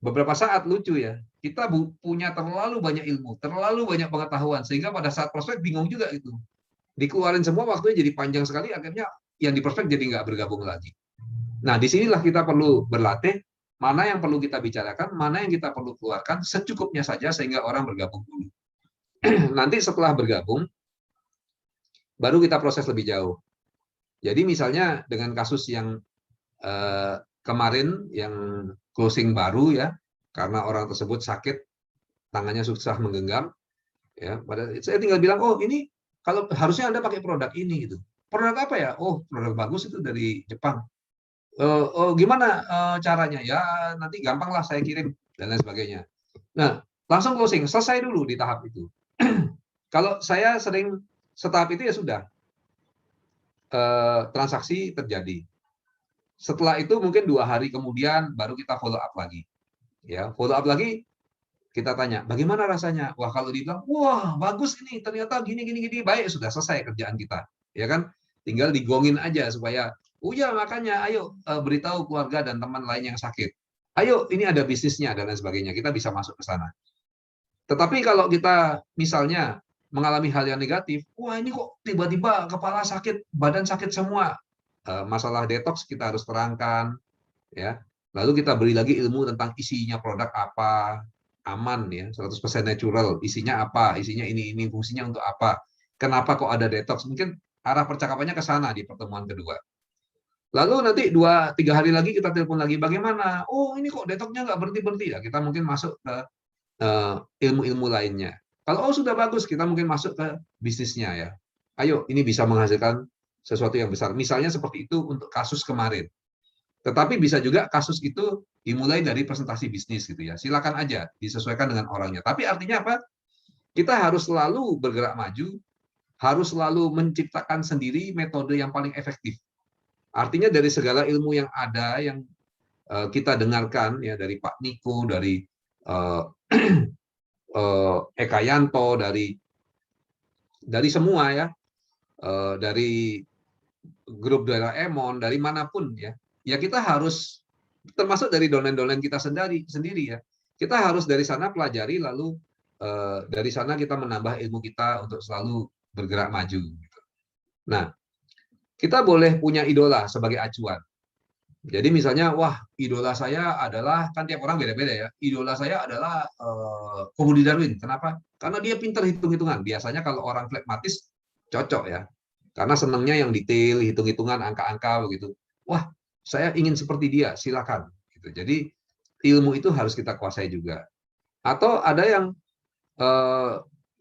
beberapa saat lucu ya, kita punya terlalu banyak ilmu, terlalu banyak pengetahuan, sehingga pada saat prospek bingung juga itu. Dikeluarin semua waktunya jadi panjang sekali, akhirnya yang di prospek jadi nggak bergabung lagi. Nah, disinilah kita perlu berlatih, mana yang perlu kita bicarakan, mana yang kita perlu keluarkan, secukupnya saja sehingga orang bergabung dulu. Nanti setelah bergabung, baru kita proses lebih jauh. Jadi misalnya dengan kasus yang kemarin, yang closing baru ya, karena orang tersebut sakit, tangannya susah menggenggam, ya. Saya tinggal bilang, oh ini kalau harusnya Anda pakai produk ini gitu. Produk apa ya? Oh produk bagus itu dari Jepang. Oh gimana caranya? Ya nanti gampang lah saya kirim dan lain sebagainya. Nah langsung closing, selesai dulu di tahap itu. Kalau saya sering setahap itu ya sudah transaksi terjadi. Setelah itu mungkin 2 hari kemudian baru kita follow up lagi. Ya follow up lagi, kita tanya, bagaimana rasanya? Wah, kalau dibilang, wah, bagus ini, ternyata gini, gini, gini, baik, sudah selesai kerjaan kita. Ya kan? Tinggal digongin aja supaya, oh ya, makanya, ayo beritahu keluarga dan teman lain yang sakit. Ayo, ini ada bisnisnya, dan lain sebagainya. Kita bisa masuk ke sana. Tetapi kalau kita misalnya mengalami hal yang negatif, wah ini kok tiba-tiba kepala sakit, badan sakit semua. Masalah detox kita harus terangkan. Ya. Lalu kita beri lagi ilmu tentang isinya produk apa, aman ya, 100% natural, isinya apa, isinya ini fungsinya untuk apa, kenapa kok ada detox, mungkin arah percakapannya ke sana di pertemuan kedua. Lalu nanti 2-3 hari lagi kita telepon lagi, bagaimana? Oh ini kok detoxnya nggak berhenti-berhenti ya, kita mungkin masuk ke ilmu-ilmu lainnya. Kalau oh sudah bagus, kita mungkin masuk ke bisnisnya ya. Ayo, ini bisa menghasilkan sesuatu yang besar. Misalnya seperti itu untuk kasus kemarin. Tetapi bisa juga kasus itu dimulai dari presentasi bisnis gitu ya. Silakan aja disesuaikan dengan orangnya. Tapi artinya apa? Kita harus selalu bergerak maju, harus selalu menciptakan sendiri metode yang paling efektif. Artinya dari segala ilmu yang ada yang kita dengarkan ya dari Pak Niko, dari Eka Yanto, dari dari semua ya, dari grup Doraemon, dari manapun ya. Ya kita harus, termasuk dari dolen-dolen kita sendiri ya. Kita harus dari sana pelajari, lalu dari sana kita menambah ilmu kita untuk selalu bergerak maju. Nah, kita boleh punya idola sebagai acuan. Jadi misalnya, wah idola saya adalah, kan tiap orang beda-beda ya. Idola saya adalah Komodi Darwin. Kenapa? Karena dia pintar hitung-hitungan. Biasanya kalau orang flekmatis cocok ya. Karena senangnya yang detail, hitung-hitungan, angka-angka begitu. Wah, saya ingin seperti dia, silakan. Gitu. Jadi ilmu itu harus kita kuasai juga. Atau ada yang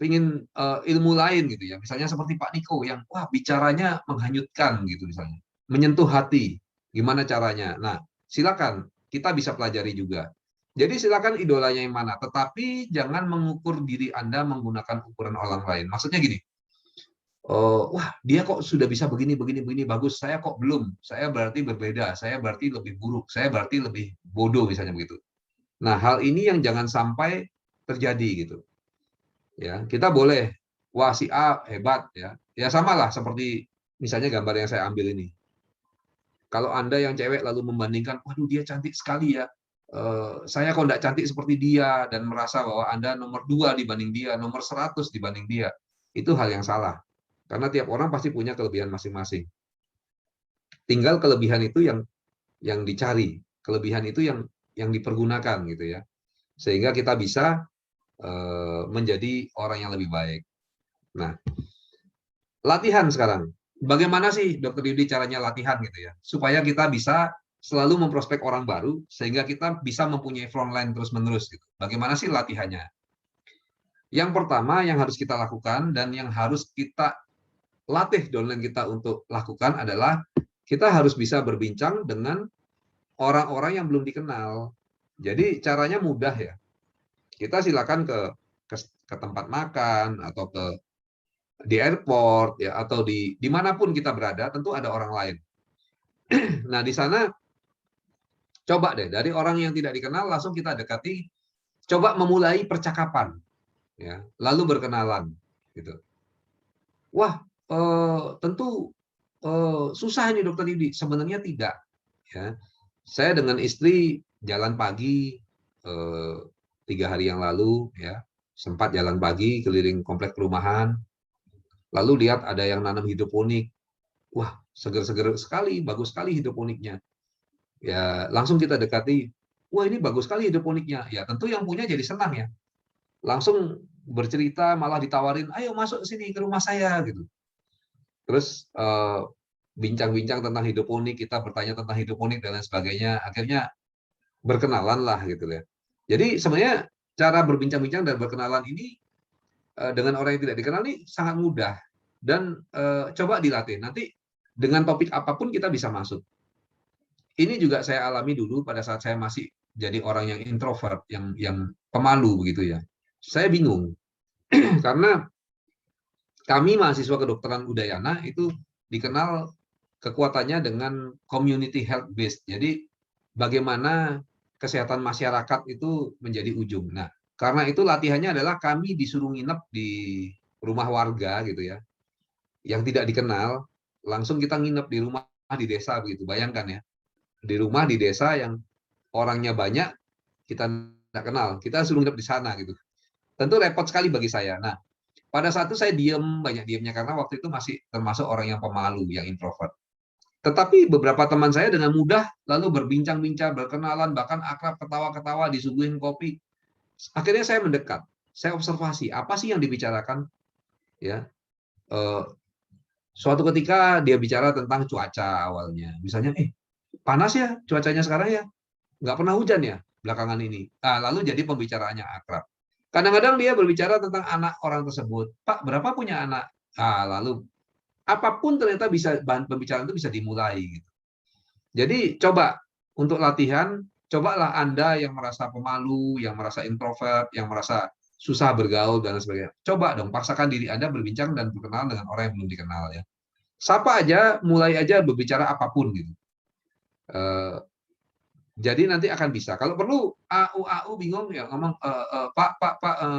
ingin ilmu lain gitu ya. Misalnya seperti Pak Niko yang wah bicaranya menghanyutkan gitu misalnya, menyentuh hati. Gimana caranya? Nah, silakan kita bisa pelajari juga. Jadi silakan idolanya yang mana, tetapi jangan mengukur diri Anda menggunakan ukuran orang lain. Maksudnya gini, wah dia kok sudah bisa begini begini begini bagus, saya kok belum. Saya berarti berbeda, saya berarti lebih buruk, saya berarti lebih bodoh misalnya begitu. Nah, hal ini yang jangan sampai terjadi gitu. Ya, kita boleh, wah si A hebat ya. Ya samalah seperti misalnya gambar yang saya ambil ini. Kalau Anda yang cewek lalu membandingkan, waduh dia cantik sekali ya. Saya kok enggak cantik seperti dia, dan merasa bahwa Anda nomor 2 dibanding dia, nomor 100 dibanding dia. Itu hal yang salah. Karena tiap orang pasti punya kelebihan masing-masing. Tinggal kelebihan itu yang dicari, kelebihan itu yang dipergunakan gitu ya. Sehingga kita bisa menjadi orang yang lebih baik. Nah, latihan sekarang. Bagaimana sih Dokter Yudi caranya latihan gitu ya? Supaya kita bisa selalu memprospek orang baru sehingga kita bisa mempunyai frontline terus-menerus gitu. Bagaimana sih latihannya? Yang pertama yang harus kita lakukan dan yang harus kita latih downline kita untuk lakukan adalah kita harus bisa berbincang dengan orang-orang yang belum dikenal. Jadi caranya mudah ya. Kita silakan ke tempat makan atau di airport ya, atau dimanapun kita berada, tentu ada orang lain. Nah di sana coba deh dari orang yang tidak dikenal langsung kita dekati, coba memulai percakapan ya, lalu berkenalan gitu. Wah tentu susah ini Dokter Yudi. Sebenarnya tidak ya. Saya dengan istri jalan pagi 3 hari yang lalu ya, sempat jalan pagi keliling komplek perumahan. Lalu lihat ada yang nanam hidroponik. Wah, seger-seger sekali, bagus sekali hidroponiknya. Ya, langsung kita dekati. Wah, ini bagus sekali hidroponiknya. Ya, tentu yang punya jadi senang ya. Langsung bercerita, malah ditawarin, ayo masuk sini ke rumah saya gitu. Terus bincang-bincang tentang hidroponik, kita bertanya tentang hidroponik dan lain sebagainya. Akhirnya berkenalan lah gitu ya. Jadi sebenarnya cara berbincang-bincang dan berkenalan ini dengan orang yang tidak dikenal ini sangat mudah dan coba dilatih. Nanti dengan topik apapun kita bisa masuk. Ini juga saya alami dulu pada saat saya masih jadi orang yang introvert, yang pemalu begitu ya. Saya bingung karena kami mahasiswa kedokteran Udayana itu dikenal kekuatannya dengan community health based. Jadi bagaimana kesehatan masyarakat itu menjadi ujung. Nah, karena itu latihannya adalah kami disuruh nginep di rumah warga gitu ya, yang tidak dikenal, langsung kita nginep di rumah di desa begitu. Bayangkan ya, di rumah di desa yang orangnya banyak, kita tidak kenal, kita suruh nginep di sana gitu. Tentu repot sekali bagi saya. Nah, pada saat itu saya diam, banyak diamnya karena waktu itu masih termasuk orang yang pemalu, yang introvert. Tetapi beberapa teman saya dengan mudah lalu berbincang-bincang, berkenalan, bahkan akrab, ketawa-ketawa, disuguhin kopi. Akhirnya saya mendekat, saya observasi apa sih yang dibicarakan. Ya, suatu ketika dia bicara tentang cuaca awalnya, misalnya, panas ya cuacanya sekarang ya, nggak pernah hujan ya belakangan ini. Lalu jadi pembicaraannya akrab. Kadang-kadang dia berbicara tentang anak orang tersebut, Pak berapa punya anak? Lalu apapun ternyata bisa, bahan pembicaraan itu bisa dimulai gitu. Jadi coba untuk latihan, cobalah Anda yang merasa pemalu, yang merasa introvert, yang merasa susah bergaul dan sebagainya. Coba dong paksakan diri Anda berbincang dan berkenalan dengan orang yang belum dikenal ya. Sapa aja, mulai aja berbicara apapun gitu. Jadi nanti akan bisa. Kalau perlu AU bingung ya ngomong, Pak,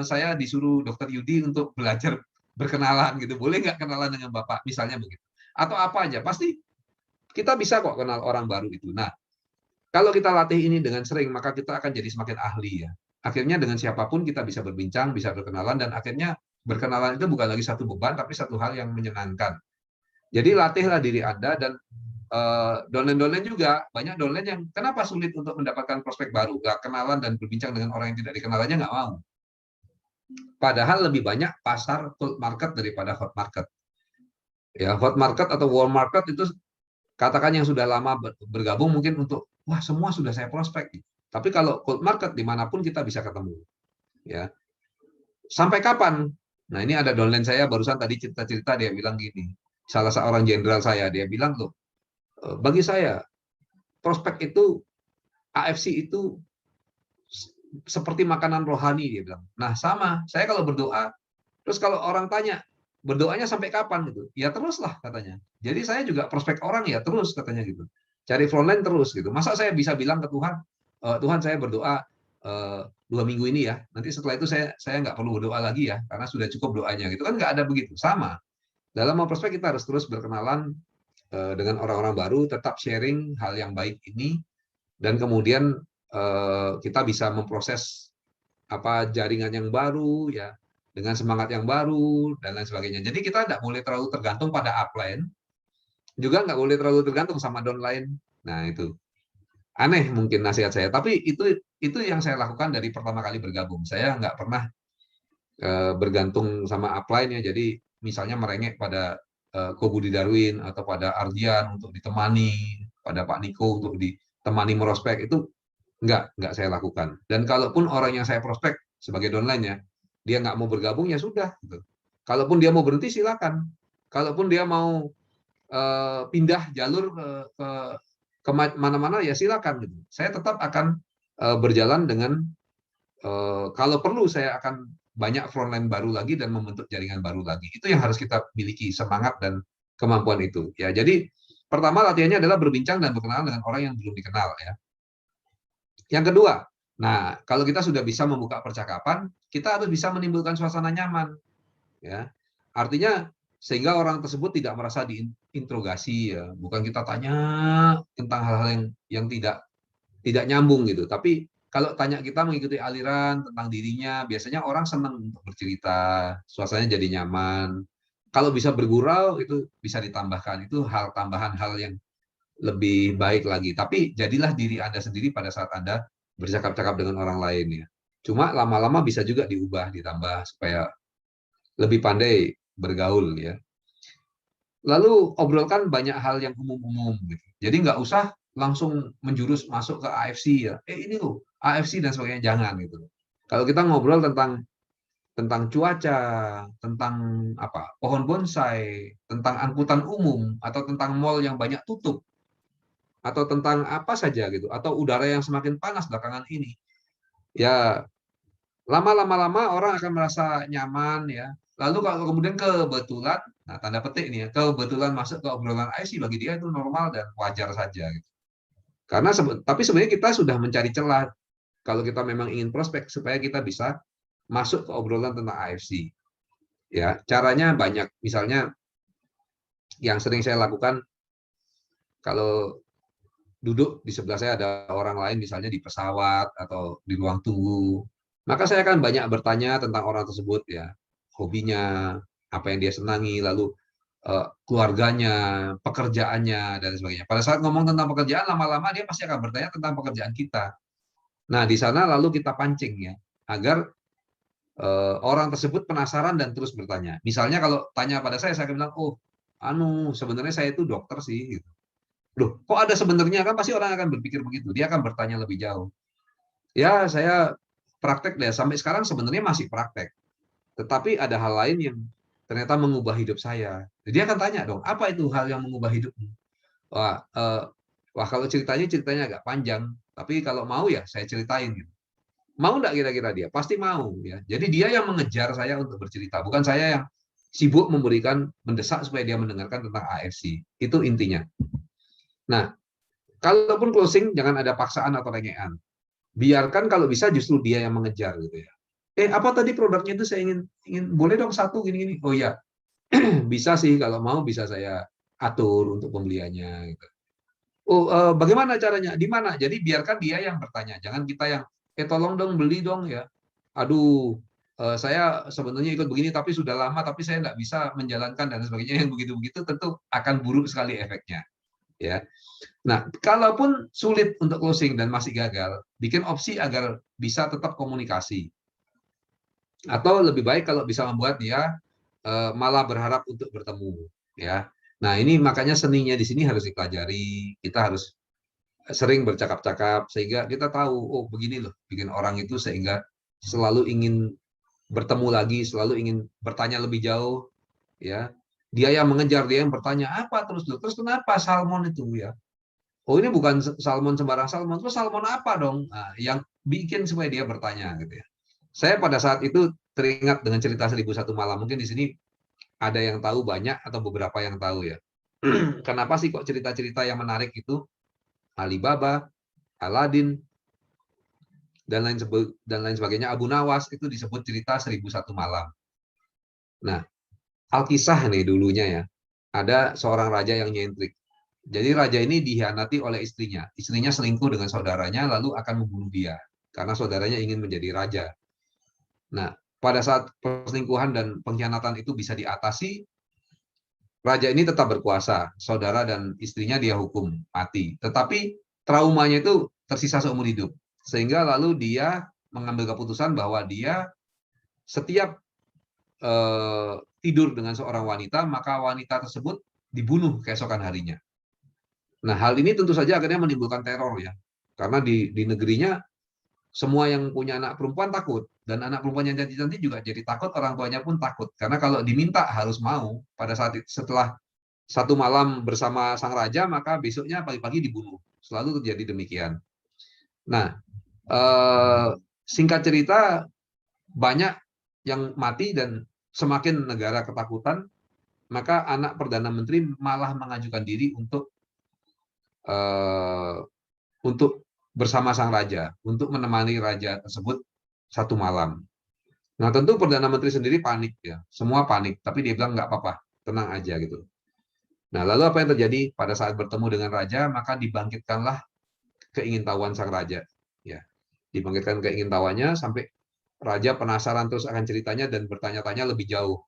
saya disuruh Dokter Yudi untuk belajar berkenalan gitu. Boleh nggak kenalan dengan Bapak? Misalnya begitu. Atau apa aja. Pasti kita bisa kok kenal orang baru itu. Nah, kalau kita latih ini dengan sering, maka kita akan jadi semakin ahli ya. Akhirnya dengan siapapun kita bisa berbincang, bisa berkenalan, dan akhirnya berkenalan itu bukan lagi satu beban, tapi satu hal yang menyenangkan. Jadi latihlah diri Anda, dan downline juga, banyak downline yang kenapa sulit untuk mendapatkan prospek baru, nggak kenalan dan berbincang dengan orang yang tidak dikenal aja nggak mau. Padahal lebih banyak pasar cold market daripada hot market. Ya, hot market atau warm market itu katakan yang sudah lama bergabung mungkin untuk wah semua sudah saya prospek. Tapi kalau cold market dimanapun kita bisa ketemu. Ya, sampai kapan? Nah ini ada downline saya barusan tadi cerita-cerita dia bilang gini. Salah seorang jenderal saya dia bilang loh, bagi saya prospek itu AFC itu seperti makanan rohani dia bilang. Nah sama, saya kalau berdoa, terus kalau orang tanya berdoanya sampai kapan gitu, ya teruslah katanya. Jadi saya juga prospek orang ya terus katanya gitu. Cari frontline terus gitu. Masa saya bisa bilang ke Tuhan, Tuhan saya berdoa 2 minggu ini ya, nanti setelah itu saya nggak perlu berdoa lagi ya, karena sudah cukup doanya gitu kan, nggak ada begitu. Sama, dalam mau prospek kita harus terus berkenalan dengan orang-orang baru, tetap sharing hal yang baik ini, dan kemudian kita bisa memproses jaringan yang baru ya, dengan semangat yang baru dan lain sebagainya. Jadi kita tidak boleh terlalu tergantung pada upline, juga nggak boleh terlalu tergantung sama downline. Nah itu aneh mungkin nasihat saya, tapi itu yang saya lakukan dari pertama kali bergabung. Saya nggak pernah bergantung sama upline ya. Jadi misalnya merengek pada Ko Budi Darwin atau pada Ardian untuk ditemani, pada Pak Niko untuk ditemani merospek, itu nggak saya lakukan. Dan kalaupun orang yang saya prospek sebagai downline ya, dia nggak mau bergabung ya sudah. Gitu. Kalaupun dia mau berhenti silakan. Kalaupun dia mau pindah jalur ke mana-mana ya silakan. Gitu. Saya tetap akan berjalan dengan kalau perlu saya akan banyak frontline baru lagi dan membentuk jaringan baru lagi. Itu yang harus kita miliki, semangat dan kemampuan itu. Ya, jadi pertama latihannya adalah berbincang dan berkenalan dengan orang yang belum dikenal ya. Yang kedua, nah kalau kita sudah bisa membuka percakapan, kita harus bisa menimbulkan suasana nyaman, ya. Artinya sehingga orang tersebut tidak merasa diinterogasi, ya. Bukan kita tanya tentang hal-hal yang tidak nyambung gitu. Tapi kalau tanya kita mengikuti aliran tentang dirinya, biasanya orang senang untuk bercerita, suasananya jadi nyaman. Kalau bisa bergurau itu bisa ditambahkan, itu tambahan hal yang lebih baik lagi. Tapi jadilah diri Anda sendiri pada saat Anda bercakap-cakap dengan orang lain ya. Cuma lama-lama bisa juga diubah, ditambah supaya lebih pandai bergaul ya. Lalu obrolkan banyak hal yang umum-umum gitu. Jadi nggak usah langsung menjurus masuk ke AFC ya. Ini loh AFC dan sebagainya, jangan gitu. Kalau kita ngobrol tentang cuaca, tentang pohon bonsai, tentang angkutan umum, atau tentang mall yang banyak tutup, atau tentang apa saja gitu, atau udara yang semakin panas belakangan ini, ya lama-lama orang akan merasa nyaman ya. Lalu kalau kemudian kebetulan, nah tanda petik nih ya, kebetulan masuk ke obrolan IC, bagi dia itu normal dan wajar saja gitu. Karena tapi sebenarnya kita sudah mencari celah kalau kita memang ingin prospek supaya kita bisa masuk ke obrolan tentang AFC. Ya, caranya banyak. Misalnya yang sering saya lakukan kalau duduk di sebelah saya ada orang lain misalnya di pesawat atau di ruang tunggu, maka saya akan banyak bertanya tentang orang tersebut ya, hobinya, apa yang dia senangi, lalu keluarganya, pekerjaannya dan sebagainya. Pada saat ngomong tentang pekerjaan, lama-lama dia pasti akan bertanya tentang pekerjaan kita. Nah, di sana lalu kita pancing ya, agar orang tersebut penasaran dan terus bertanya. Misalnya kalau tanya pada saya akan bilang, oh, sebenarnya saya itu dokter sih. Gitu. Loh, kok ada sebenarnya, kan pasti orang akan berpikir begitu. Dia akan bertanya lebih jauh. Ya, saya praktek deh. Sampai sekarang sebenarnya masih praktek. Tetapi ada hal lain yang ternyata mengubah hidup saya. Jadi dia akan tanya dong, apa itu hal yang mengubah hidupmu? Wah, kalau ceritanya agak panjang. Tapi kalau mau ya saya ceritain. Gitu. Mau enggak kira-kira dia? Pasti mau. Ya. Jadi dia yang mengejar saya untuk bercerita. Bukan saya yang sibuk mendesak supaya dia mendengarkan tentang AFC. Itu intinya. Nah, kalaupun closing jangan ada paksaan atau rengean. Biarkan kalau bisa justru dia yang mengejar gitu ya. apa tadi produknya itu saya ingin boleh dong satu gini-gini. Oh ya, bisa sih kalau mau bisa saya atur untuk pembeliannya gitu. Oh, bagaimana caranya? Di mana? Jadi biarkan dia yang bertanya, jangan kita yang tolong dong beli dong ya. Aduh, saya sebenarnya ikut begini tapi sudah lama tapi saya nggak bisa menjalankan dan sebagainya, yang begitu-begitu tentu akan buruk sekali efeknya ya. Nah, kalaupun sulit untuk closing dan masih gagal, bikin opsi agar bisa tetap komunikasi. Atau lebih baik kalau bisa membuat dia malah berharap untuk bertemu ya. Nah, ini makanya seninya di sini harus dipelajari. Kita harus sering bercakap-cakap sehingga kita tahu, oh begini loh bikin orang itu sehingga selalu ingin bertemu lagi, selalu ingin bertanya lebih jauh ya. Dia yang mengejar, dia yang bertanya apa terus loh. Terus kenapa salmon itu ya? Oh ini bukan salmon sembarang salmon, terus salmon apa dong? Nah, yang bikin supaya dia bertanya gitu ya. Saya pada saat itu teringat dengan cerita 1001 malam. Mungkin di sini ada yang tahu banyak atau beberapa yang tahu ya. Kenapa sih kok cerita-cerita yang menarik itu Alibaba, Aladin, dan lain sebagainya, Abu Nawas itu disebut cerita 1001 malam. Nah, Alkisah nih dulunya ya. Ada seorang raja yang nyentrik. Jadi raja ini dikhianati oleh istrinya. Istrinya selingkuh dengan saudaranya lalu akan membunuh dia karena saudaranya ingin menjadi raja. Nah, pada saat perselingkuhan dan pengkhianatan itu bisa diatasi, raja ini tetap berkuasa. Saudara dan istrinya dia hukum mati. Tetapi traumanya itu tersisa seumur hidup. Sehingga lalu dia mengambil keputusan bahwa dia setiap tidur dengan seorang wanita, maka wanita tersebut dibunuh keesokan harinya. Nah, hal ini tentu saja akhirnya menimbulkan teror ya. Karena di negerinya semua yang punya anak perempuan takut, dan anak perempuan yang cantik-cantik juga jadi takut, orang tuanya pun takut. Karena kalau diminta harus mau pada saat setelah satu malam bersama sang raja, maka besoknya pagi-pagi dibunuh. Selalu terjadi demikian. Nah, singkat cerita, banyak yang mati dan semakin negara ketakutan, maka anak Perdana Menteri malah mengajukan diri untuk bersama sang raja, untuk menemani raja tersebut satu malam. Nah, tentu Perdana Menteri sendiri panik ya, semua panik, tapi dia bilang nggak apa-apa, tenang aja gitu. Nah, lalu apa yang terjadi pada saat bertemu dengan raja, maka dibangkitkanlah keingintahuan sang raja. Ya, dibangkitkan keingintahuannya sampai raja penasaran terus akan ceritanya dan bertanya-tanya lebih jauh.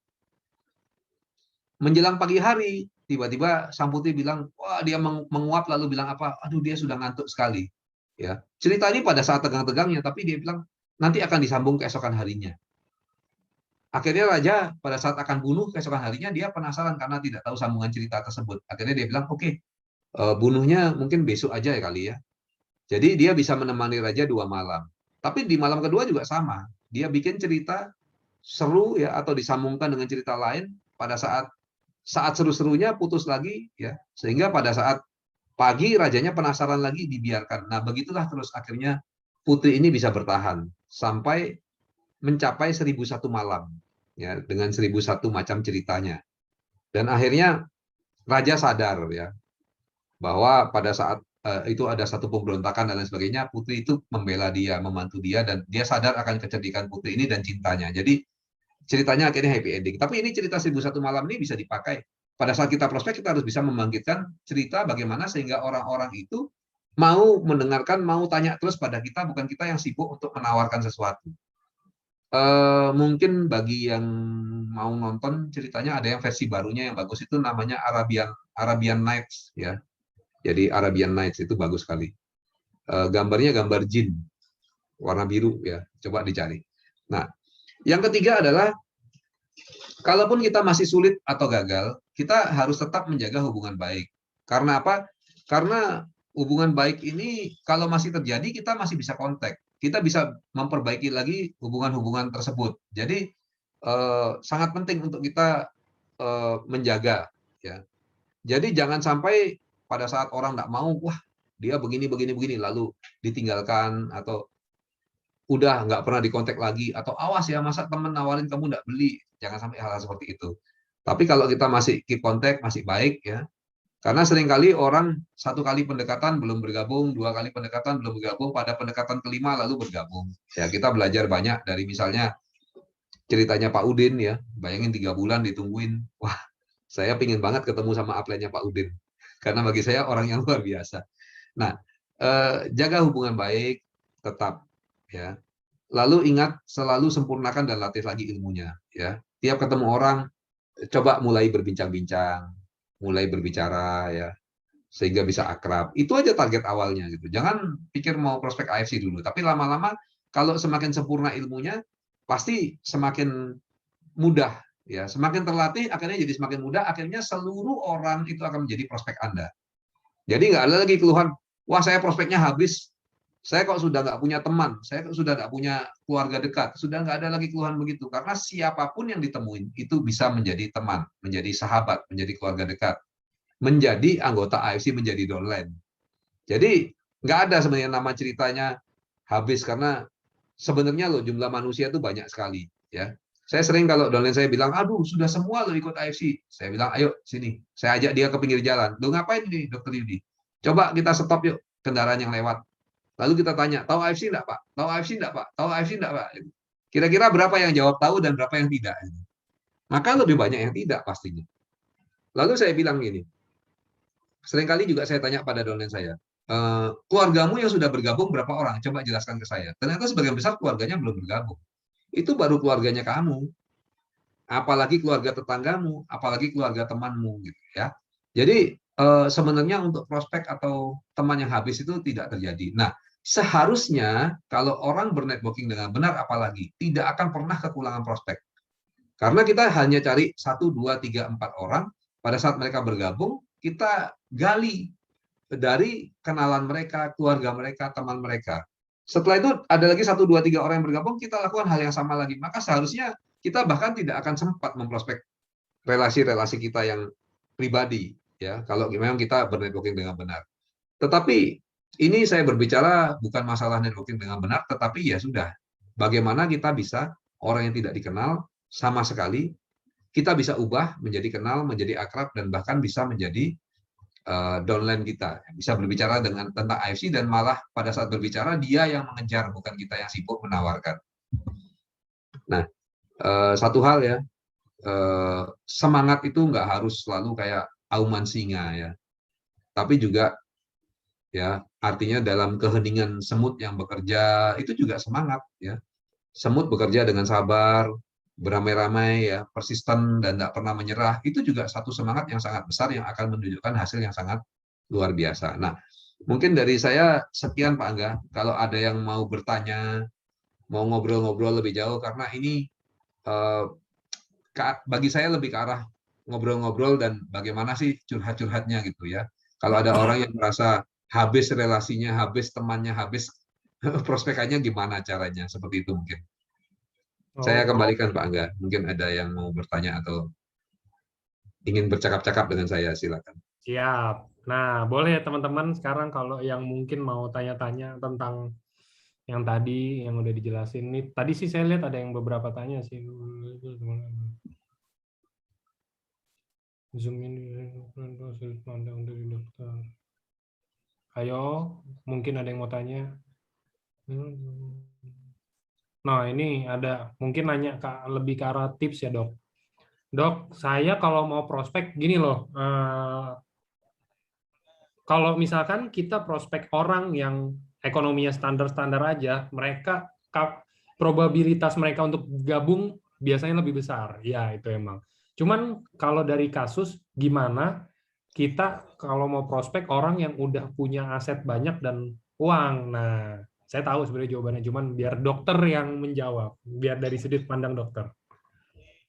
Menjelang pagi hari, tiba-tiba sang putri bilang, wah dia menguap lalu bilang apa? Aduh dia sudah ngantuk sekali. Ya, cerita ini pada saat tegang-tegangnya, tapi dia bilang nanti akan disambung keesokan harinya. Akhirnya raja pada saat akan bunuh keesokan harinya dia penasaran karena tidak tahu sambungan cerita tersebut. Akhirnya dia bilang, oke, bunuhnya mungkin besok aja ya kali ya. Jadi dia bisa menemani raja 2 malam. Tapi di malam kedua juga sama. Dia bikin cerita seru ya atau disambungkan dengan cerita lain pada saat seru-serunya putus lagi ya. Sehingga pada saat pagi rajanya penasaran lagi dibiarkan. Nah, begitulah terus akhirnya putri ini bisa bertahan sampai mencapai 1001 malam ya dengan 1001 macam ceritanya. Dan akhirnya raja sadar ya bahwa pada saat itu ada satu pemberontakan dan lain sebagainya, putri itu membela dia, membantu dia, dan dia sadar akan kecerdikan putri ini dan cintanya. Jadi ceritanya akhirnya happy ending. Tapi ini cerita 1001 malam ini bisa dipakai pada saat kita prospek, kita harus bisa membangkitkan cerita bagaimana sehingga orang-orang itu mau mendengarkan, mau tanya terus pada kita, bukan kita yang sibuk untuk menawarkan sesuatu. Mungkin bagi yang mau nonton ceritanya ada yang versi barunya yang bagus itu namanya Arabian Nights ya. Jadi Arabian Nights itu bagus sekali. Gambarnya gambar jin warna biru ya. Coba dicari. Nah, yang ketiga adalah kalaupun kita masih sulit atau gagal, kita harus tetap menjaga hubungan baik. Karena apa? Karena hubungan baik ini kalau masih terjadi kita masih bisa kontak. Kita bisa memperbaiki lagi hubungan-hubungan tersebut. Jadi sangat penting untuk kita menjaga ya. Jadi jangan sampai pada saat orang nggak mau, wah dia begini lalu ditinggalkan atau udah nggak pernah dikontak lagi atau awas ya masa temen nawarin kamu nggak beli, jangan sampai hal-hal seperti itu. Tapi kalau kita masih keep kontak masih baik ya, Karena seringkali orang satu kali pendekatan belum bergabung, dua kali pendekatan belum bergabung, pada pendekatan kelima lalu bergabung. Ya, kita belajar banyak dari misalnya ceritanya Pak Udin ya. Bayangin 3 bulan ditungguin. Wah, saya pingin banget ketemu sama upline-nya Pak Udin. Karena bagi saya orang yang luar biasa. Nah, jaga hubungan baik, tetap ya. Lalu ingat selalu sempurnakan dan latih lagi ilmunya ya. Tiap ketemu orang coba mulai berbincang-bincang, mulai berbicara ya, sehingga bisa akrab. Itu aja target awalnya gitu. Jangan pikir mau prospek AFC dulu, tapi lama-lama kalau semakin sempurna ilmunya pasti semakin mudah ya. Semakin terlatih akhirnya jadi semakin mudah, akhirnya seluruh orang itu akan menjadi prospek Anda. Jadi nggak ada lagi keluhan, wah saya prospeknya habis, saya kok sudah nggak punya teman, saya kok sudah nggak punya keluarga dekat, sudah nggak ada lagi keluhan begitu. Karena siapapun yang ditemuin itu bisa menjadi teman, menjadi sahabat, menjadi keluarga dekat, menjadi anggota AFC, menjadi downline. Jadi nggak ada sebenarnya nama ceritanya habis, karena sebenarnya loh jumlah manusia itu banyak sekali ya. Saya sering kalau downline saya bilang, aduh sudah semua lo ikut AFC. Saya bilang, ayo sini. Saya ajak dia ke pinggir jalan. Lo ngapain nih dokter Yudi? Coba kita stop yuk kendaraan yang lewat. Lalu kita tanya, tahu AFC enggak Pak? Tahu AFC enggak Pak? Tahu AFC enggak Pak? Kira-kira berapa yang jawab tahu dan berapa yang tidak? Maka lebih banyak yang tidak pastinya. Lalu saya bilang gini, seringkali juga saya tanya pada downline saya, keluargamu yang sudah bergabung berapa orang? Coba jelaskan ke saya. Ternyata sebagian besar keluarganya belum bergabung. Itu baru keluarganya kamu, apalagi keluarga tetanggamu, apalagi keluarga temanmu gitu ya. Jadi sebenarnya untuk prospek atau teman yang habis itu tidak terjadi. Nah, seharusnya kalau orang bernetworking dengan benar, apalagi tidak akan pernah kekurangan prospek. Karena kita hanya cari 1, 2, 3, 4 orang, pada saat mereka bergabung, kita gali dari kenalan mereka, keluarga mereka, teman mereka. Setelah itu ada lagi 1, 2, 3 orang yang bergabung, kita lakukan hal yang sama lagi. Maka seharusnya kita bahkan tidak akan sempat memprospek relasi-relasi kita yang pribadi ya, kalau memang kita bernetworking dengan benar. Tetapi ini saya berbicara bukan masalah networking dengan benar, tetapi ya sudah, bagaimana kita bisa orang yang tidak dikenal sama sekali kita bisa ubah menjadi kenal, menjadi akrab, dan bahkan bisa menjadi downline kita, bisa berbicara tentang AFC, dan malah pada saat berbicara dia yang mengejar, bukan kita yang sibuk menawarkan. Nah, satu hal ya, semangat itu nggak harus selalu kayak auman singa ya, tapi juga ya artinya dalam keheningan semut yang bekerja itu juga semangat ya. Semut bekerja dengan sabar, beramai-ramai ya, persisten dan tidak pernah menyerah, itu juga satu semangat yang sangat besar yang akan menunjukkan hasil yang sangat luar biasa. Nah, mungkin dari saya sekian Pak Angga. Kalau ada yang mau bertanya, mau ngobrol-ngobrol lebih jauh, karena ini bagi saya lebih ke arah ngobrol-ngobrol dan bagaimana sih curhat-curhatnya gitu ya. Kalau ada orang yang merasa habis relasinya, habis temannya, habis prospekannya, gimana caranya? Seperti itu mungkin. Saya kembalikan Pak Angga. Mungkin ada yang mau bertanya atau ingin bercakap-cakap dengan saya, silakan. Siap. Nah, boleh teman-teman sekarang kalau yang mungkin mau tanya-tanya tentang yang tadi yang udah dijelasin nih. Tadi sih saya lihat ada yang beberapa tanya sih. Zoom ini pandang dari dokter. Ayo, mungkin ada yang mau tanya. Nah, ini ada mungkin nanya lebih ke arah tips ya, Dok. Dok, saya kalau mau prospek gini loh. Kalau misalkan kita prospek orang yang ekonominya standar-standar aja, mereka probabilitas mereka untuk gabung biasanya lebih besar. Ya, itu emang. Cuman kalau dari kasus gimana kita kalau mau prospek orang yang udah punya aset banyak dan uang. Nah, saya tahu sebenarnya jawabannya, cuman biar dokter yang menjawab, biar dari sudut pandang dokter.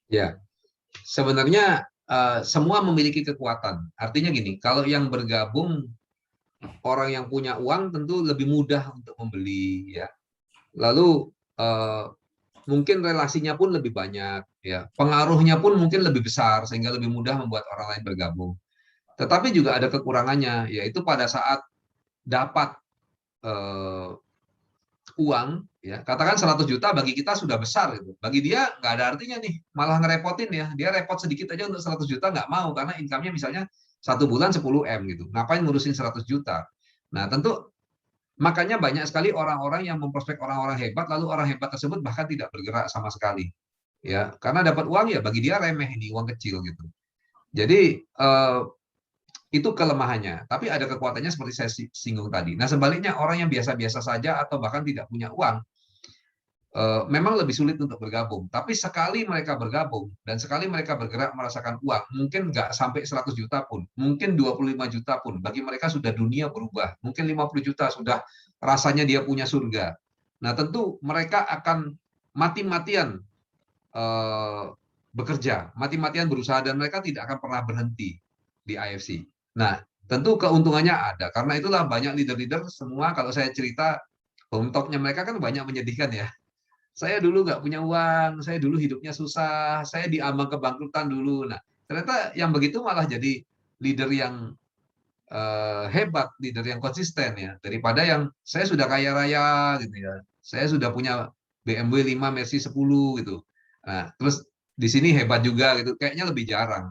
Ya, sebenarnya semua memiliki kekuatan. Artinya gini, kalau yang bergabung orang yang punya uang tentu lebih mudah untuk membeli ya. Lalu mungkin relasinya pun lebih banyak ya. Pengaruhnya pun mungkin lebih besar sehingga lebih mudah membuat orang lain bergabung. Tetapi juga ada kekurangannya, yaitu pada saat dapat uang, ya katakan 100 juta bagi kita sudah besar gitu. Bagi dia nggak ada artinya nih, malah ngerepotin ya. Dia repot sedikit aja untuk 100 juta nggak mau karena income-nya misalnya 1 bulan 10 M gitu. Ngapain ngurusin 100 juta? Nah, tentu makanya banyak sekali orang-orang yang memprospek orang-orang hebat, lalu orang hebat tersebut bahkan tidak bergerak sama sekali. Ya, karena dapat uang ya bagi dia remeh, ini uang kecil gitu. Jadi itu kelemahannya. Tapi ada kekuatannya seperti saya singgung tadi. Nah, sebaliknya orang yang biasa-biasa saja atau bahkan tidak punya uang, memang lebih sulit untuk bergabung. Tapi sekali mereka bergabung dan sekali mereka bergerak merasakan uang, mungkin nggak sampai 100 juta pun, mungkin 25 juta pun, bagi mereka sudah dunia berubah. Mungkin 50 juta sudah rasanya dia punya surga. Nah, tentu mereka akan mati-matian bekerja, mati-matian berusaha, dan mereka tidak akan pernah berhenti di IFC. Nah, tentu keuntungannya ada. Karena itulah banyak leader-leader semua, kalau saya cerita, home talk-nya mereka kan banyak menyedihkan ya. Saya dulu nggak punya uang, saya dulu hidupnya susah, saya diambang kebangkrutan dulu. Nah, ternyata yang begitu malah jadi leader yang hebat, leader yang konsisten ya, daripada yang saya sudah kaya raya gitu ya, saya sudah punya BMW 5, Mercy 10 gitu. Nah, terus di sini hebat juga gitu, kayaknya lebih jarang.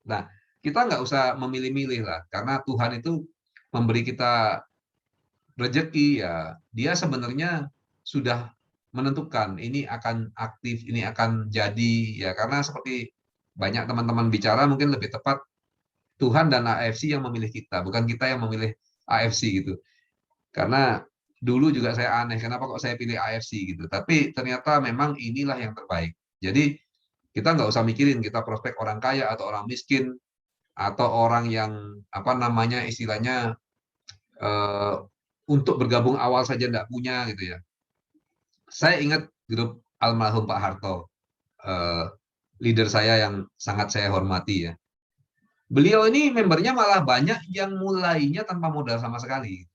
Nah, kita nggak usah memilih-milih lah, karena Tuhan itu memberi kita rezeki ya, dia sebenarnya sudah menentukan ini akan aktif, ini akan jadi ya, karena seperti banyak teman-teman bicara, mungkin lebih tepat Tuhan dan AFC yang memilih kita, bukan kita yang memilih AFC gitu. Karena dulu juga saya aneh, kenapa kok saya pilih AFC gitu. Tapi ternyata memang inilah yang terbaik. Jadi kita nggak usah mikirin kita prospek orang kaya atau orang miskin atau orang yang apa namanya istilahnya untuk bergabung awal saja nggak punya gitu ya. Saya ingat grup almarhum Pak Harto, leader saya yang sangat saya hormati ya. Beliau ini membernya malah banyak yang mulainya tanpa modal sama sekali.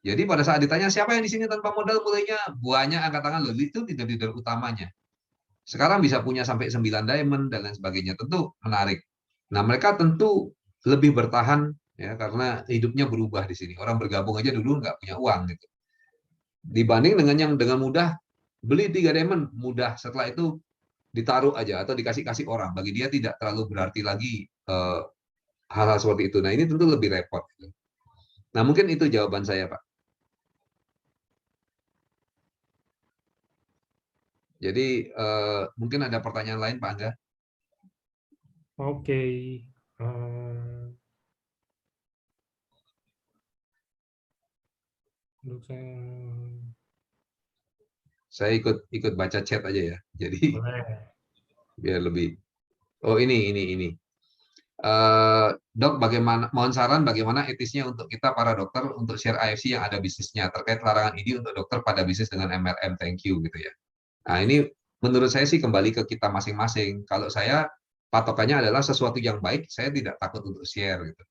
Jadi pada saat ditanya siapa yang di sini tanpa modal mulainya, banyak angkat tangan loh, itu leader-leader utamanya. Sekarang bisa punya sampai 9 diamond dan lain sebagainya. Tentu menarik. Nah, mereka tentu lebih bertahan ya karena hidupnya berubah di sini. Orang bergabung aja dulu nggak punya uang gitu. Dibanding dengan yang dengan mudah beli 3 diamond, mudah, setelah itu ditaruh aja atau dikasih-kasih orang. Bagi dia tidak terlalu berarti lagi hal-hal seperti itu. Nah, ini tentu lebih repot. Nah, mungkin itu jawaban saya, Pak. Jadi mungkin ada pertanyaan lain, Pak Angga? Oke. Untuk Saya ikut baca chat aja ya. Jadi boleh. biar lebih. Oh, ini. Dok, bagaimana, mohon saran bagaimana etisnya untuk kita para dokter untuk share AFC yang ada bisnisnya terkait larangan ini untuk dokter pada bisnis dengan MLM, thank you gitu ya. Nah, ini menurut saya sih kembali ke kita masing-masing. Kalau saya patokannya adalah sesuatu yang baik, saya tidak takut untuk share gitu.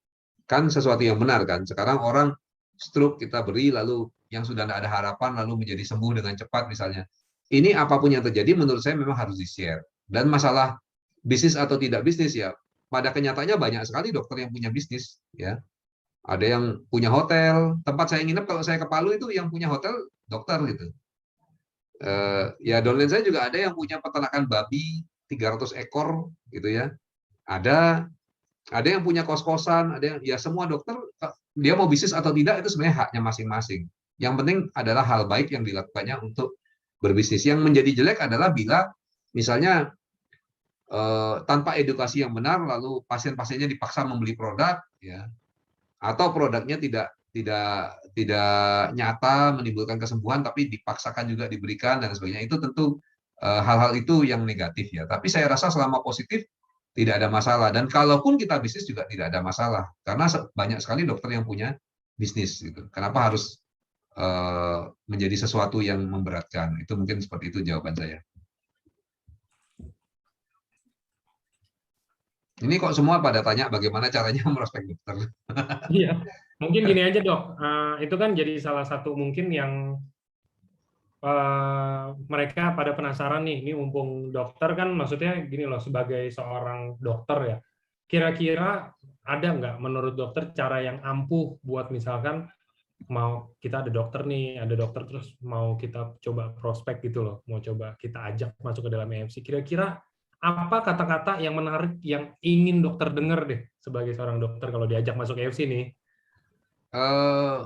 Kan sesuatu yang benar kan. Sekarang orang stroke kita beri lalu yang sudah tidak ada harapan lalu menjadi sembuh dengan cepat misalnya. Ini apapun yang terjadi menurut saya memang harus di-share. Dan masalah bisnis atau tidak bisnis ya, pada kenyataannya banyak sekali dokter yang punya bisnis ya. Ada yang punya hotel, tempat saya nginep kalau saya ke Palu itu yang punya hotel dokter gitu. Ya downline saya juga ada yang punya peternakan babi 300 ekor gitu ya. Ada yang punya kos-kosan, ada yang ya semua dokter dia mau bisnis atau tidak itu sebenarnya haknya masing-masing. Yang penting adalah hal baik yang dilakukannya untuk berbisnis. Yang menjadi jelek adalah bila misalnya tanpa edukasi yang benar lalu pasien-pasiennya dipaksa membeli produk ya atau produknya tidak nyata menimbulkan kesembuhan tapi dipaksakan juga diberikan dan sebagainya, itu tentu hal-hal itu yang negatif ya. Tapi saya rasa selama positif tidak ada masalah, dan kalaupun kita bisnis juga tidak ada masalah karena banyak sekali dokter yang punya bisnis gitu. Kenapa harus menjadi sesuatu yang memberatkan? Itu mungkin seperti itu jawaban saya. Ini kok semua pada tanya bagaimana caranya merospek dokter. Iya, mungkin gini aja dok, itu kan jadi salah satu mungkin yang mereka pada penasaran nih, ini mumpung dokter kan maksudnya gini loh, sebagai seorang dokter ya, kira-kira ada nggak menurut dokter cara yang ampuh buat misalkan mau kita ada dokter nih, ada dokter terus mau kita coba prospek gitu loh, mau coba kita ajak masuk ke dalam EMC, kira-kira Apa kata-kata yang menarik yang ingin dokter dengar deh sebagai seorang dokter kalau diajak masuk EFC nih? Eh,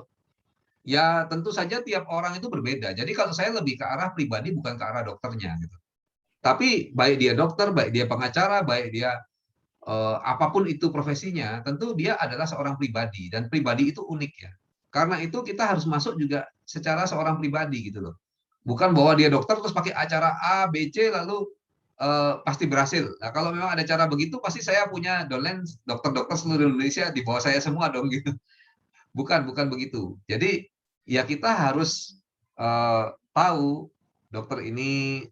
ya tentu saja tiap orang itu berbeda. Jadi kalau saya lebih ke arah pribadi bukan ke arah dokternya gitu. Tapi baik dia dokter, baik dia pengacara, baik dia apapun itu profesinya, tentu dia adalah seorang pribadi dan pribadi itu unik ya. Karena itu kita harus masuk juga secara seorang pribadi gitu loh. Bukan bahwa dia dokter terus pakai acara A, B, C lalu pasti berhasil. Nah, kalau memang ada cara begitu pasti saya punya dolen dokter-dokter seluruh Indonesia di bawah saya semua dong gitu. Bukan begitu. Jadi ya kita harus tahu dokter ini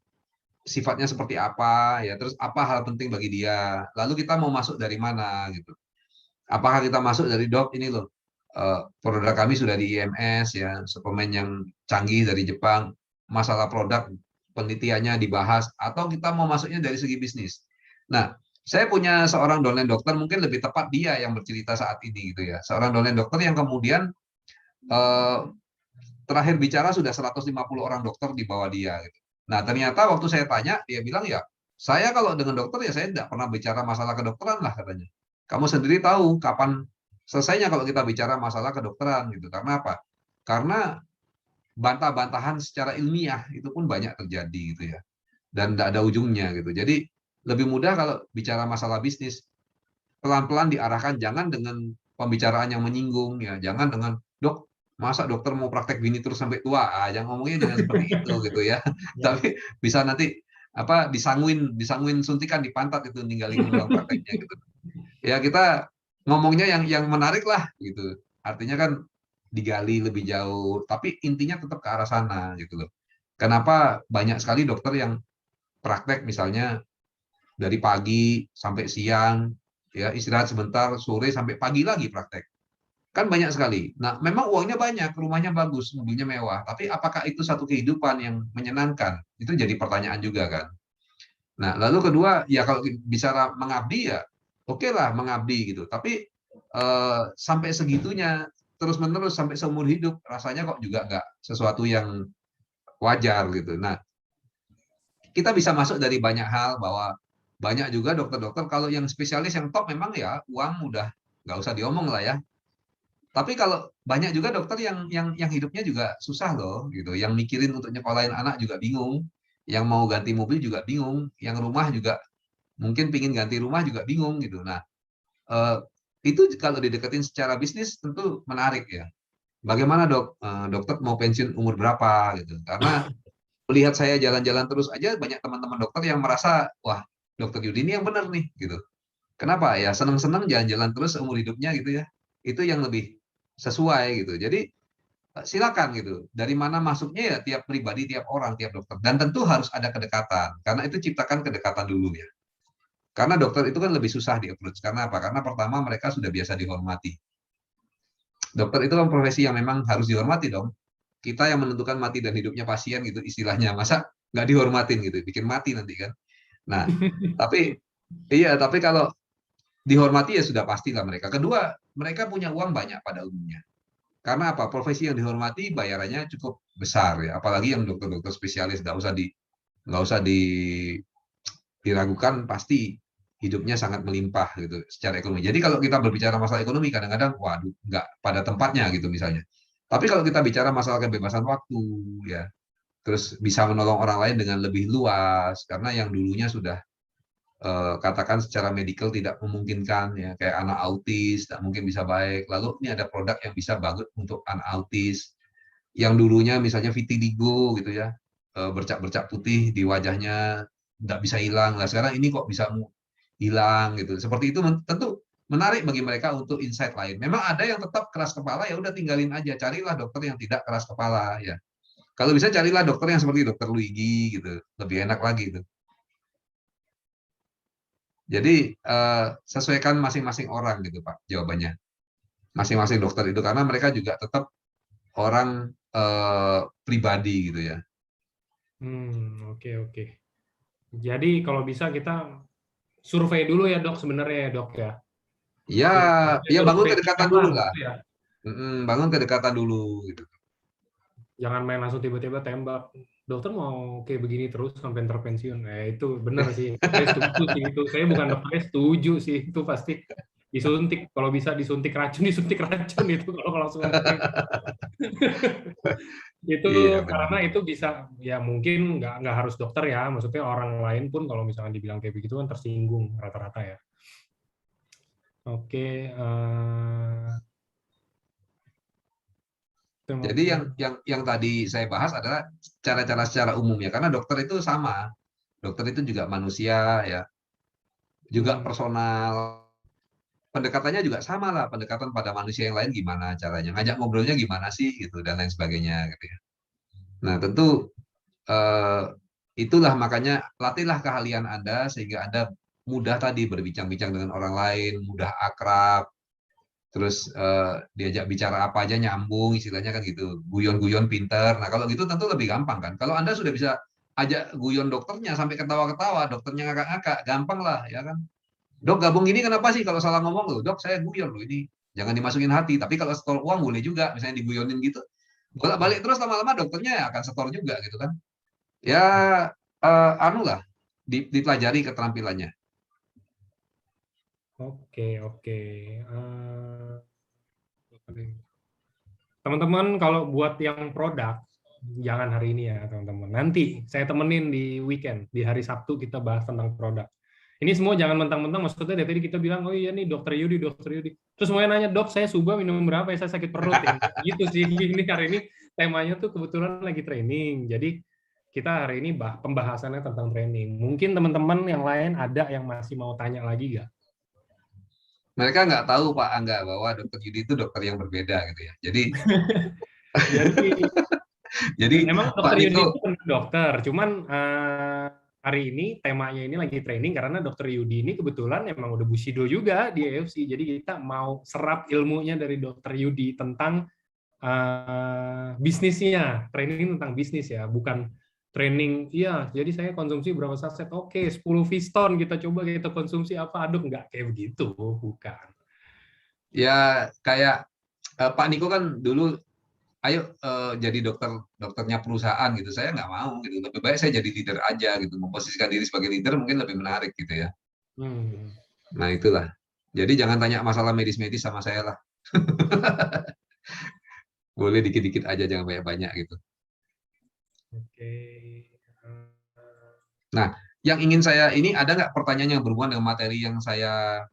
sifatnya seperti apa ya, terus apa hal penting bagi dia. Lalu kita mau masuk dari mana gitu. Apakah kita masuk dari dok ini loh. Produk kami sudah di IMS ya, suplemen yang canggih dari Jepang, masalah produk penelitiannya dibahas atau kita mau masuknya dari segi bisnis. Nah, saya punya seorang dosen dokter, mungkin lebih tepat dia yang bercerita saat ini gitu ya. Seorang dosen dokter yang kemudian eh, terakhir bicara sudah 150 orang dokter di bawah dia gitu. Nah, ternyata waktu saya tanya, dia bilang ya, saya kalau dengan dokter ya saya tidak pernah bicara masalah kedokteran lah katanya. Kamu sendiri tahu kapan selesainya kalau kita bicara masalah kedokteran gitu. Karena apa? Karena bantah-bantahan secara ilmiah itu pun banyak terjadi gitu ya. Dan tidak ada ujungnya gitu. Jadi lebih mudah kalau bicara masalah bisnis, pelan-pelan diarahkan, jangan dengan pembicaraan yang menyinggung ya, jangan dengan dok masa dokter mau praktek gini terus sampai tua, jangan ngomongnya jangan seperti itu gitu ya. Ya. Tapi bisa nanti apa disanguin suntikan di pantat itu ninggalin ruang prakteknya gitu. Ya kita ngomongnya yang menarik lah gitu. Artinya kan digali lebih jauh, tapi intinya tetap ke arah sana gitu loh. Kenapa banyak sekali dokter yang praktek misalnya dari pagi sampai siang, ya istirahat sebentar, sore sampai pagi lagi praktek. Kan banyak sekali. Nah, memang uangnya banyak, rumahnya bagus, mobilnya mewah. Tapi apakah itu satu kehidupan yang menyenangkan? Itu jadi pertanyaan juga kan. Nah, lalu kedua, ya kalau bicara mengabdi ya, oke lah mengabdi gitu. Tapi sampai segitunya terus-menerus sampai seumur hidup, rasanya kok juga nggak sesuatu yang wajar gitu. Nah, kita bisa masuk dari banyak hal bahwa banyak juga dokter-dokter kalau yang spesialis yang top memang ya uang udah nggak usah diomong lah ya. Tapi kalau banyak juga dokter yang hidupnya juga susah loh gitu, yang mikirin untuk nyekolahin anak juga bingung, yang mau ganti mobil juga bingung, yang rumah juga mungkin pingin ganti rumah juga bingung gitu. Nah, eh, itu kalau dideketin secara bisnis tentu menarik ya. Bagaimana dok, dokter mau pensiun umur berapa gitu? Karena melihat saya jalan-jalan terus aja banyak teman-teman dokter yang merasa wah dokter Yudi ini yang benar nih gitu. Kenapa ya senang-senang jalan-jalan terus seumur hidupnya gitu ya. Itu yang lebih sesuai gitu. Jadi silakan gitu. Dari mana masuknya ya tiap pribadi, tiap orang, tiap dokter. Dan tentu harus ada kedekatan. Karena itu ciptakan kedekatan dulu ya. Karena dokter itu kan lebih susah di approach. Karena apa? Karena pertama mereka sudah biasa dihormati. Dokter itu kan profesi yang memang harus dihormati dong. Kita yang menentukan mati dan hidupnya pasien gitu istilahnya. Masa nggak dihormatin gitu, bikin mati nanti kan. Nah, tapi iya, tapi kalau dihormati ya sudah pastilah mereka. Kedua, mereka punya uang banyak pada umumnya. Karena apa? Profesi yang dihormati bayarannya cukup besar ya. Apalagi yang dokter-dokter spesialis nggak usah diragukan pasti hidupnya sangat melimpah gitu secara ekonomi. Jadi kalau kita berbicara masalah ekonomi kadang-kadang waduh nggak pada tempatnya gitu misalnya. Tapi kalau kita bicara masalah kebebasan waktu ya, terus bisa menolong orang lain dengan lebih luas karena yang dulunya sudah katakan secara medikal tidak memungkinkan ya kayak anak autis tidak mungkin bisa baik. Lalu ini ada produk yang bisa bagus untuk anak autis yang dulunya misalnya vitiligo gitu ya, bercak-bercak putih di wajahnya tidak bisa hilang. Nah, sekarang ini kok bisa hilang gitu. Seperti itu tentu menarik bagi mereka untuk insight lain. Memang ada yang tetap keras kepala ya udah tinggalin aja, carilah dokter yang tidak keras kepala ya. Kalau bisa carilah dokter yang seperti dokter Luigi gitu, lebih enak lagi itu. Jadi sesuaikan masing-masing orang gitu Pak jawabannya. Masing-masing dokter itu karena mereka juga tetap orang pribadi gitu ya. Oke, oke. Jadi kalau bisa kita survei dulu ya dok sebenarnya ya dok ya. Ya, ya bangun Survei kedekatan DM dulu lah lah. gitu ya. Bangun kedekatan dulu gitu. Jangan main langsung tiba-tiba tembak. Dokter mau kayak begini terus sampai ntar pensiun. Itu benar sih. Saya setuju sih itu. Saya bukan dokter, setuju sih itu pasti disuntik. Kalau bisa disuntik racun, disuntik racun itu kalau langsung ngomongin. Itu Iya benar. karena itu bisa ya mungkin nggak harus dokter ya. Maksudnya orang lain pun kalau misalnya dibilang kayak begitu kan tersinggung rata-rata ya. Oke. Jadi yang tadi saya bahas adalah cara-cara secara umum ya, karena dokter itu sama. Dokter itu juga manusia ya, juga hmm, personal. Pendekatannya juga sama lah, pendekatan pada manusia yang lain gimana caranya, ngajak ngobrolnya gimana sih gitu dan lain sebagainya gitu ya. Nah, tentu eh, itulah makanya latihlah keahlian Anda sehingga Anda mudah tadi berbincang-bincang dengan orang lain, mudah akrab, terus diajak bicara apa aja nyambung, istilahnya kan gitu, guyon-guyon pinter. Nah kalau gitu tentu lebih gampang kan. Kalau Anda sudah bisa ajak guyon dokternya sampai ketawa-ketawa, dokternya ngakak-ngakak, gampang lah ya kan. Dok gabung ini kenapa sih kalau salah ngomong loh, dok saya guyon loh ini, jangan dimasukin hati. Tapi kalau setor uang boleh juga, misalnya diguyonin gitu, bolak-balik terus lama-lama dokternya ya akan setor juga gitu kan. Ya anu lah, dipelajari keterampilannya. oke, oke. Teman-teman, kalau buat yang produk, jangan hari ini ya, teman-teman. Nanti saya temenin di weekend, di hari Sabtu kita bahas tentang produk. Ini semua jangan mentang-mentang, maksudnya dari tadi kita bilang, oh iya nih dokter Yudi, dokter Yudi. Terus semuanya nanya, dok saya suba minum berapa ya, saya sakit perut ya. Gitu sih, ini hari ini temanya tuh kebetulan lagi training. Jadi kita hari ini pembahasannya tentang training. Mungkin teman-teman yang lain ada yang masih mau tanya lagi nggak? Mereka nggak tahu Pak Angga bahwa dokter Yudi itu dokter yang berbeda gitu ya. Jadi Jadi emang Pak dokter Yudi Niko, itu benar dokter, cuman hari ini temanya ini lagi training karena dokter Yudi ini kebetulan emang udah Bushido juga di AFC, jadi kita mau serap ilmunya dari dokter Yudi tentang bisnisnya, training tentang bisnis ya, bukan training, iya, jadi saya konsumsi berapa saset, oke, 10 Viston, kita coba kita konsumsi apa, aduh, nggak kayak begitu, bukan. ya kayak Pak Niko kan dulu, ayo jadi dokternya perusahaan gitu. Saya nggak mau gitu. Lebih baik saya jadi leader aja gitu. Memposisikan diri sebagai leader mungkin lebih menarik gitu ya. Hmm, Nah itulah. Jadi jangan tanya masalah medis-medis sama saya lah. Boleh dikit-dikit aja, jangan banyak-banyak gitu. oke. Nah, yang ingin saya ini ada nggak pertanyaan yang berhubungan dengan materi yang saya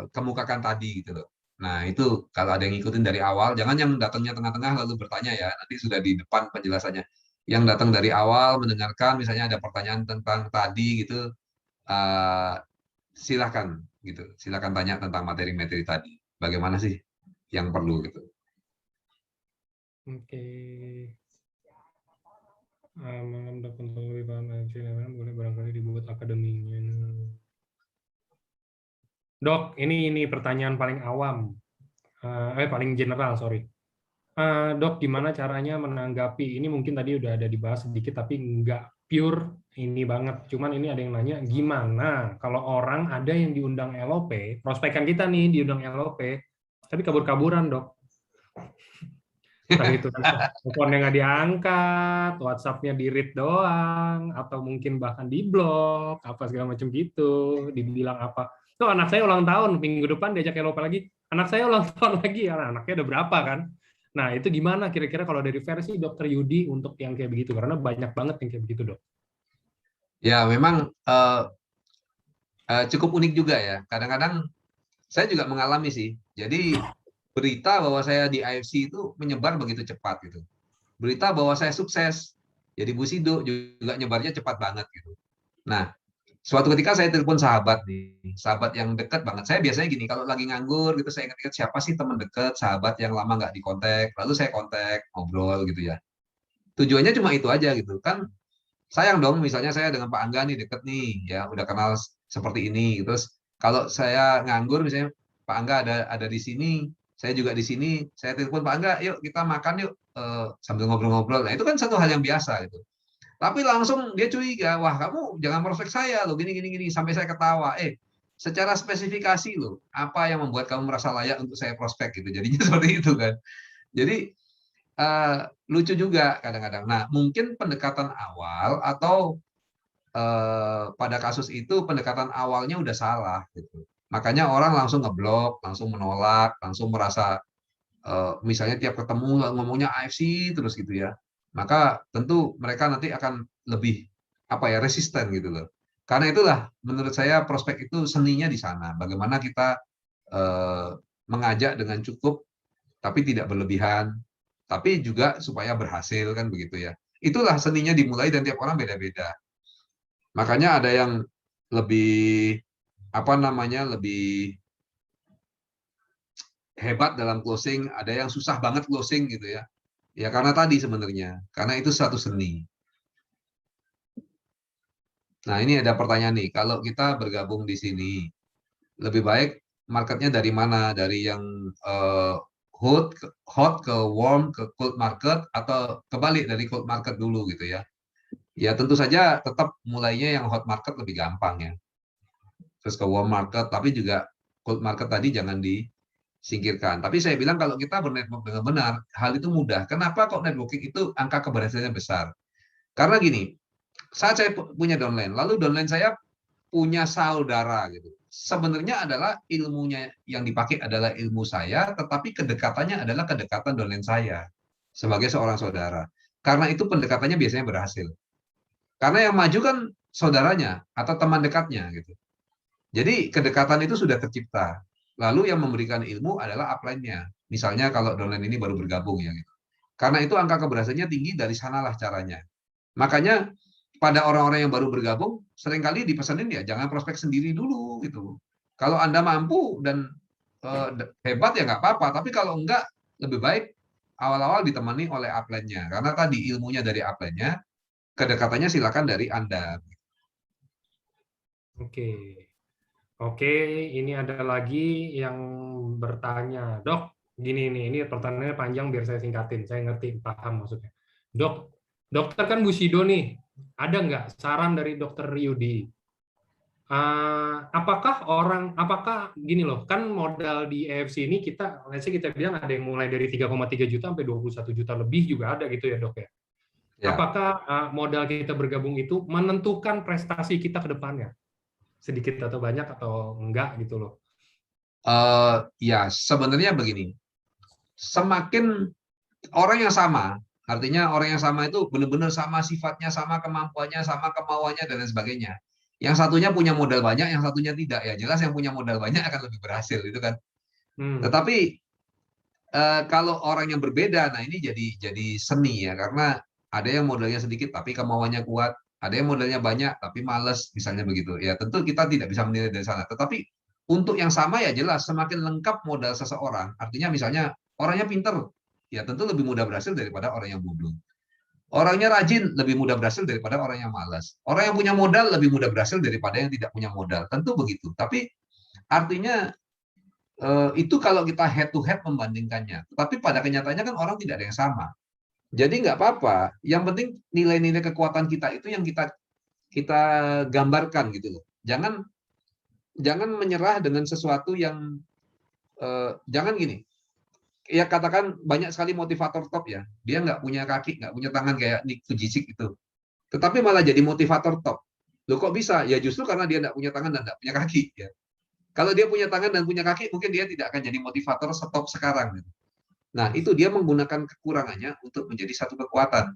kemukakan tadi gitu loh. Nah, itu kalau ada yang ngikutin dari awal, jangan yang datangnya tengah-tengah lalu bertanya ya, nanti sudah di depan penjelasannya. Yang datang dari awal mendengarkan, misalnya ada pertanyaan tentang tadi gitu, eh, silakan gitu, silakan tanya tentang materi-materi tadi. Bagaimana sih yang perlu gitu. Oke. Malam dapat lebih paham boleh barangkali dibuat akademinya. Dok, ini pertanyaan paling awam, paling general, sorry. Dok, gimana caranya menanggapi, ini mungkin tadi udah ada dibahas sedikit, tapi nggak pure ini banget. Cuman ini ada yang nanya, gimana kalau orang ada yang diundang LOP, prospekan kita nih diundang LOP, tapi kabur-kaburan, Dok. Entah itu teleponnya nggak diangkat, WhatsApp-nya di-read doang, atau mungkin bahkan di-blok, apa segala macam gitu, dibilang apa. Tuh anak saya ulang tahun, minggu depan diajak Eropa lagi, anak saya ulang tahun lagi, ya anaknya udah berapa kan? Nah itu gimana kira-kira kalau dari versi dokter Yudi untuk yang kayak begitu, karena banyak banget yang kayak begitu dok. Ya, memang cukup unik juga ya. Kadang-kadang saya juga mengalami sih. Jadi berita bahwa saya di AFC itu menyebar begitu cepat gitu. Berita bahwa saya sukses jadi Busido juga nyebarnya cepat banget gitu. Nah, suatu ketika saya telepon sahabat nih, sahabat yang dekat banget. Saya biasanya gini, kalau lagi nganggur gitu, saya ingat-ingat siapa sih teman dekat, sahabat yang lama nggak dikontak, lalu saya kontak, ngobrol gitu ya. Tujuannya cuma itu aja gitu kan. Sayang dong, misalnya saya dengan Pak Angga nih deket nih, ya udah kenal seperti ini. Terus kalau saya nganggur, misalnya Pak Angga ada di sini, saya juga di sini, saya telepon Pak Angga, yuk kita makan yuk, sambil ngobrol-ngobrol. Nah itu kan satu hal yang biasa gitu. Tapi langsung dia curiga, wah kamu jangan prospek saya loh, gini gini gini, sampai saya ketawa. Secara spesifikasi loh, apa yang membuat kamu merasa layak untuk saya prospek gitu. Jadinya seperti itu kan. Jadi lucu juga kadang-kadang. Nah, mungkin pendekatan awal atau pada kasus itu pendekatan awalnya udah salah gitu. Makanya orang langsung ngeblok, langsung menolak, langsung merasa misalnya tiap ketemu ngomongnya AFC terus gitu ya. Maka tentu mereka nanti akan lebih apa ya resisten gitu loh. Karena itulah menurut saya prospek itu seninya di sana. Bagaimana kita mengajak dengan cukup tapi tidak berlebihan, tapi juga supaya berhasil kan begitu ya. Itulah seninya dimulai dan tiap orang beda-beda. Makanya ada yang lebih apa namanya lebih hebat dalam closing, ada yang susah banget closing gitu ya. Ya karena tadi sebenarnya, karena itu satu seni. Nah ini ada pertanyaan nih, kalau kita bergabung di sini, lebih baik marketnya dari mana? Dari yang hot ke warm ke cold market atau kebalik dari cold market dulu gitu ya? Ya tentu saja tetap mulainya yang hot market lebih gampang ya. Terus ke warm market, tapi juga cold market tadi jangan disingkirkan. Tapi saya bilang kalau kita bernetwork dengan benar, hal itu mudah. Kenapa kok networking itu angka keberhasilannya besar? Karena gini, saat saya punya downline, lalu downline saya punya saudara gitu. Sebenarnya adalah ilmunya yang dipakai adalah ilmu saya, tetapi kedekatannya adalah kedekatan downline saya sebagai seorang saudara. Karena itu pendekatannya biasanya berhasil. Karena yang maju kan saudaranya atau teman dekatnya gitu. Jadi kedekatan itu sudah tercipta. Lalu yang memberikan ilmu adalah upline-nya. Misalnya kalau downline ini baru bergabung ya gitu. Karena itu angka keberhasilannya tinggi, dari sanalah caranya. Makanya pada orang-orang yang baru bergabung seringkali dipesanin ya jangan prospek sendiri dulu gitu. Kalau Anda mampu dan hebat ya nggak apa-apa, tapi kalau enggak lebih baik awal-awal ditemani oleh upline-nya. Karena tadi ilmunya dari upline-nya, kedekatannya silakan dari Anda. Oke. Oke, ini ada lagi yang bertanya, Dok, gini nih, ini pertanyaannya panjang biar saya singkatin, saya ngerti, paham maksudnya. Dok, dokter kan Bushido nih, ada nggak saran dari dokter Yudi? Apakah gini loh, kan modal di EFC ini kita, let's say kita bilang ada yang mulai dari 3,3 juta sampai 21 juta lebih juga ada gitu ya dok ya. Ya. Apakah modal kita bergabung itu menentukan prestasi kita ke depannya? Sedikit atau banyak atau enggak gitu loh. Ya sebenarnya begini, semakin orang yang sama, artinya orang yang sama itu benar-benar sama sifatnya, sama kemampuannya, sama kemauannya dan lain sebagainya. Yang satunya punya modal banyak, yang satunya tidak. Ya jelas yang punya modal banyak akan lebih berhasil, itu kan. Tetapi kalau orang yang berbeda, nah ini jadi seni ya, karena ada yang modalnya sedikit tapi kemauannya kuat, ada yang modalnya banyak tapi males, misalnya begitu. Ya tentu kita tidak bisa menilai dari sana. Tetapi untuk yang sama ya jelas semakin lengkap modal seseorang. Artinya misalnya orangnya pinter, ya tentu lebih mudah berhasil daripada orang yang bodoh. Orangnya rajin lebih mudah berhasil daripada orang yang malas. Orang yang punya modal lebih mudah berhasil daripada yang tidak punya modal. Tentu begitu. Tapi artinya itu kalau kita head to head membandingkannya. Tapi pada kenyataannya kan orang tidak ada yang sama. Jadi nggak apa-apa. Yang penting nilai-nilai kekuatan kita itu yang kita gambarkan gitu loh. Jangan menyerah dengan sesuatu yang jangan gini. Ya katakan banyak sekali motivator top ya. Dia nggak punya kaki, nggak punya tangan kayak Nick Vujicic itu. Tetapi malah jadi motivator top. Loh kok bisa? Ya justru karena dia nggak punya tangan dan nggak punya kaki. Ya. Kalau dia punya tangan dan punya kaki, mungkin dia tidak akan jadi motivator setop sekarang. Nah, itu dia menggunakan kekurangannya untuk menjadi satu kekuatan.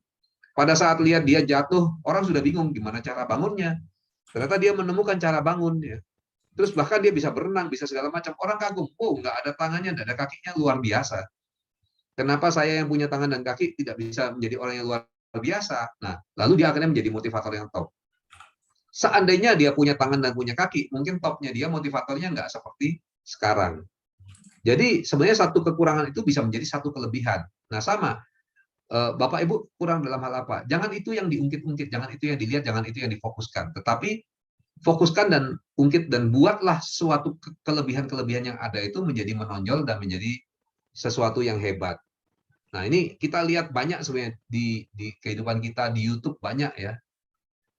Pada saat lihat dia jatuh, orang sudah bingung gimana cara bangunnya. Ternyata dia menemukan cara bangun. Ya. Terus bahkan dia bisa berenang, bisa segala macam. Orang kagum, oh nggak ada tangannya, nggak ada kakinya, luar biasa. Kenapa saya yang punya tangan dan kaki tidak bisa menjadi orang yang luar biasa? Nah, lalu dia akhirnya menjadi motivator yang top. Seandainya dia punya tangan dan punya kaki, mungkin topnya dia motivatornya nggak seperti sekarang. Jadi sebenarnya satu kekurangan itu bisa menjadi satu kelebihan. Nah sama, Bapak Ibu kurang dalam hal apa? Jangan itu yang diungkit-ungkit, jangan itu yang dilihat, jangan itu yang difokuskan. Tetapi fokuskan dan ungkit dan buatlah suatu kelebihan-kelebihan yang ada itu menjadi menonjol dan menjadi sesuatu yang hebat. Nah ini kita lihat banyak sebenarnya di kehidupan kita di YouTube banyak ya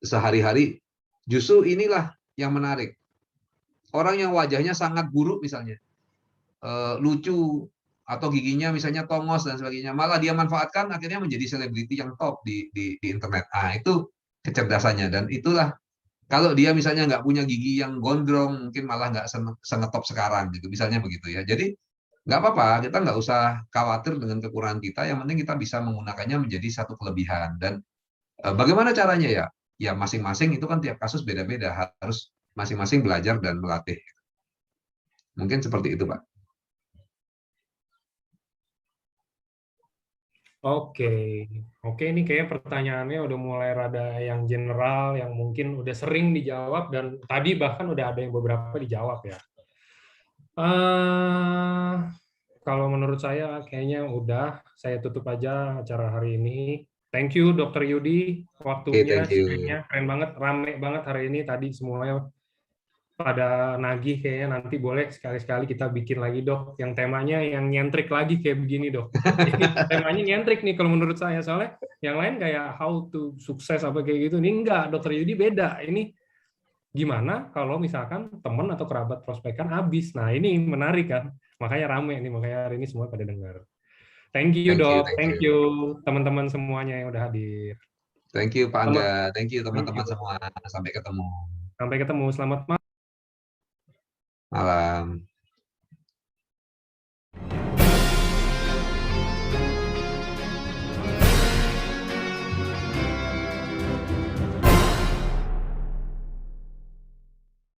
sehari-hari. Justru inilah yang menarik. Orang yang wajahnya sangat buruk misalnya, lucu, atau giginya misalnya tongos dan sebagainya, malah dia manfaatkan akhirnya menjadi selebriti yang top di internet. Ah, itu kecerdasannya, dan itulah kalau dia misalnya nggak punya gigi yang gondrong, mungkin malah nggak sengetop sekarang gitu, misalnya begitu ya. Jadi nggak apa-apa, kita nggak usah khawatir dengan kekurangan kita, yang penting kita bisa menggunakannya menjadi satu kelebihan. Dan bagaimana caranya ya? Ya masing-masing itu kan tiap kasus beda-beda, harus masing-masing belajar dan melatih. Mungkin seperti itu, Pak. Oke, oke, ini kayak pertanyaannya udah mulai rada yang general, yang mungkin udah sering dijawab dan tadi bahkan udah ada yang beberapa dijawab ya. eh Kalau menurut saya kayaknya udah, saya tutup aja acara hari ini. Thank you Dokter Yudi, Oke, waktunya, thank you. sharingnya keren banget, rame banget hari ini. Tadi semuanya pada nagih, kayaknya nanti boleh sekali-sekali kita bikin lagi dok, yang temanya yang nyentrik lagi kayak begini dok. Ini temanya nyentrik nih kalau menurut saya, soalnya yang lain kayak how to sukses apa kayak gitu. Ini enggak, Dokter Yudi beda. Ini gimana kalau misalkan teman atau kerabat prospekan habis. Nah ini menarik kan, makanya rame nih, makanya hari ini semua pada dengar. Thank you Thank you, dok, thank thank you. you teman-teman semuanya yang udah hadir. Thank you, Pak Selamat, Angga. Thank you, thank you. teman-teman semua. Sampai ketemu Sampai ketemu, selamat malam. malam.